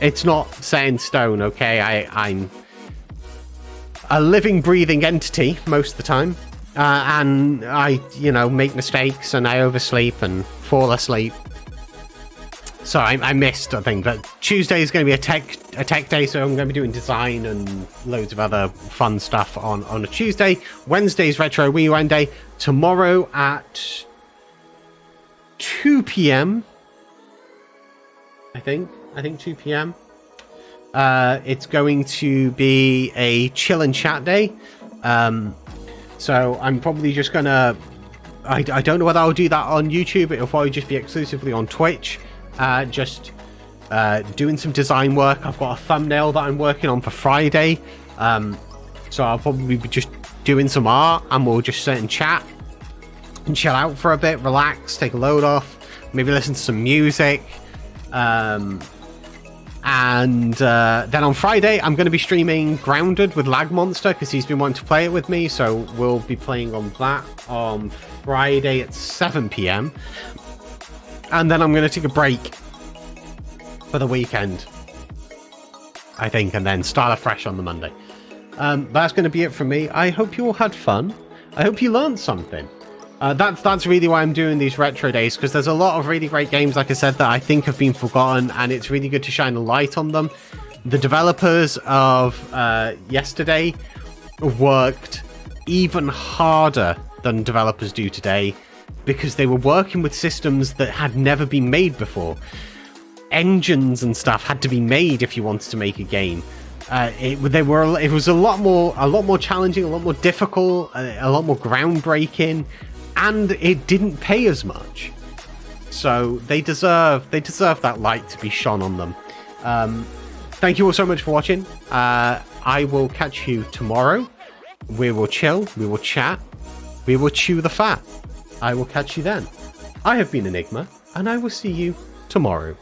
it's not set in stone, okay? I'm a living, breathing entity most of the time. And I, you know, make mistakes, and I oversleep and fall asleep. So I missed, I think, but Tuesday is going to be a tech day, so I'm going to be doing design and loads of other fun stuff on a Tuesday. Wednesday's Retro Rewind Day. Tomorrow at 2 p.m. I think 2 p.m. It's going to be a chill and chat day. So I'm probably just gonna, I don't know whether I'll do that on YouTube. It'll probably just be exclusively on Twitch. Just doing some design work. I've got a thumbnail that I'm working on for Friday. So I'll probably be just doing some art, and we'll just sit and chat and chill out for a bit, relax, take a load off, maybe listen to some music. And then on Friday, I'm going to be streaming Grounded with 𝗲𝗏𝗫𝗛𝗃 because he's been wanting to play it with me. So we'll be playing on that on Friday at 7 p.m. And then I'm going to take a break for the weekend, I think, and then start afresh on the Monday. But that's going to be it from me. I hope you all had fun. I hope you learned something. That's really why I'm doing these retro days, because there's a lot of really great games, like I said, that I think have been forgotten, and it's really good to shine a light on them. The developers of yesterday worked even harder than developers do today, because they were working with systems that had never been made before. Engines and stuff had to be made if you wanted to make a game. It was a lot more challenging, a lot more difficult, a lot more groundbreaking. And it didn't pay as much, so they deserve that light to be shone on them. Thank you all so much for watching. I will catch you tomorrow. We will chill, we will chat, we will chew the fat. I will catch you then. I have been 𝗕𝗍𝗫𝗛𝗏, and I will see you tomorrow.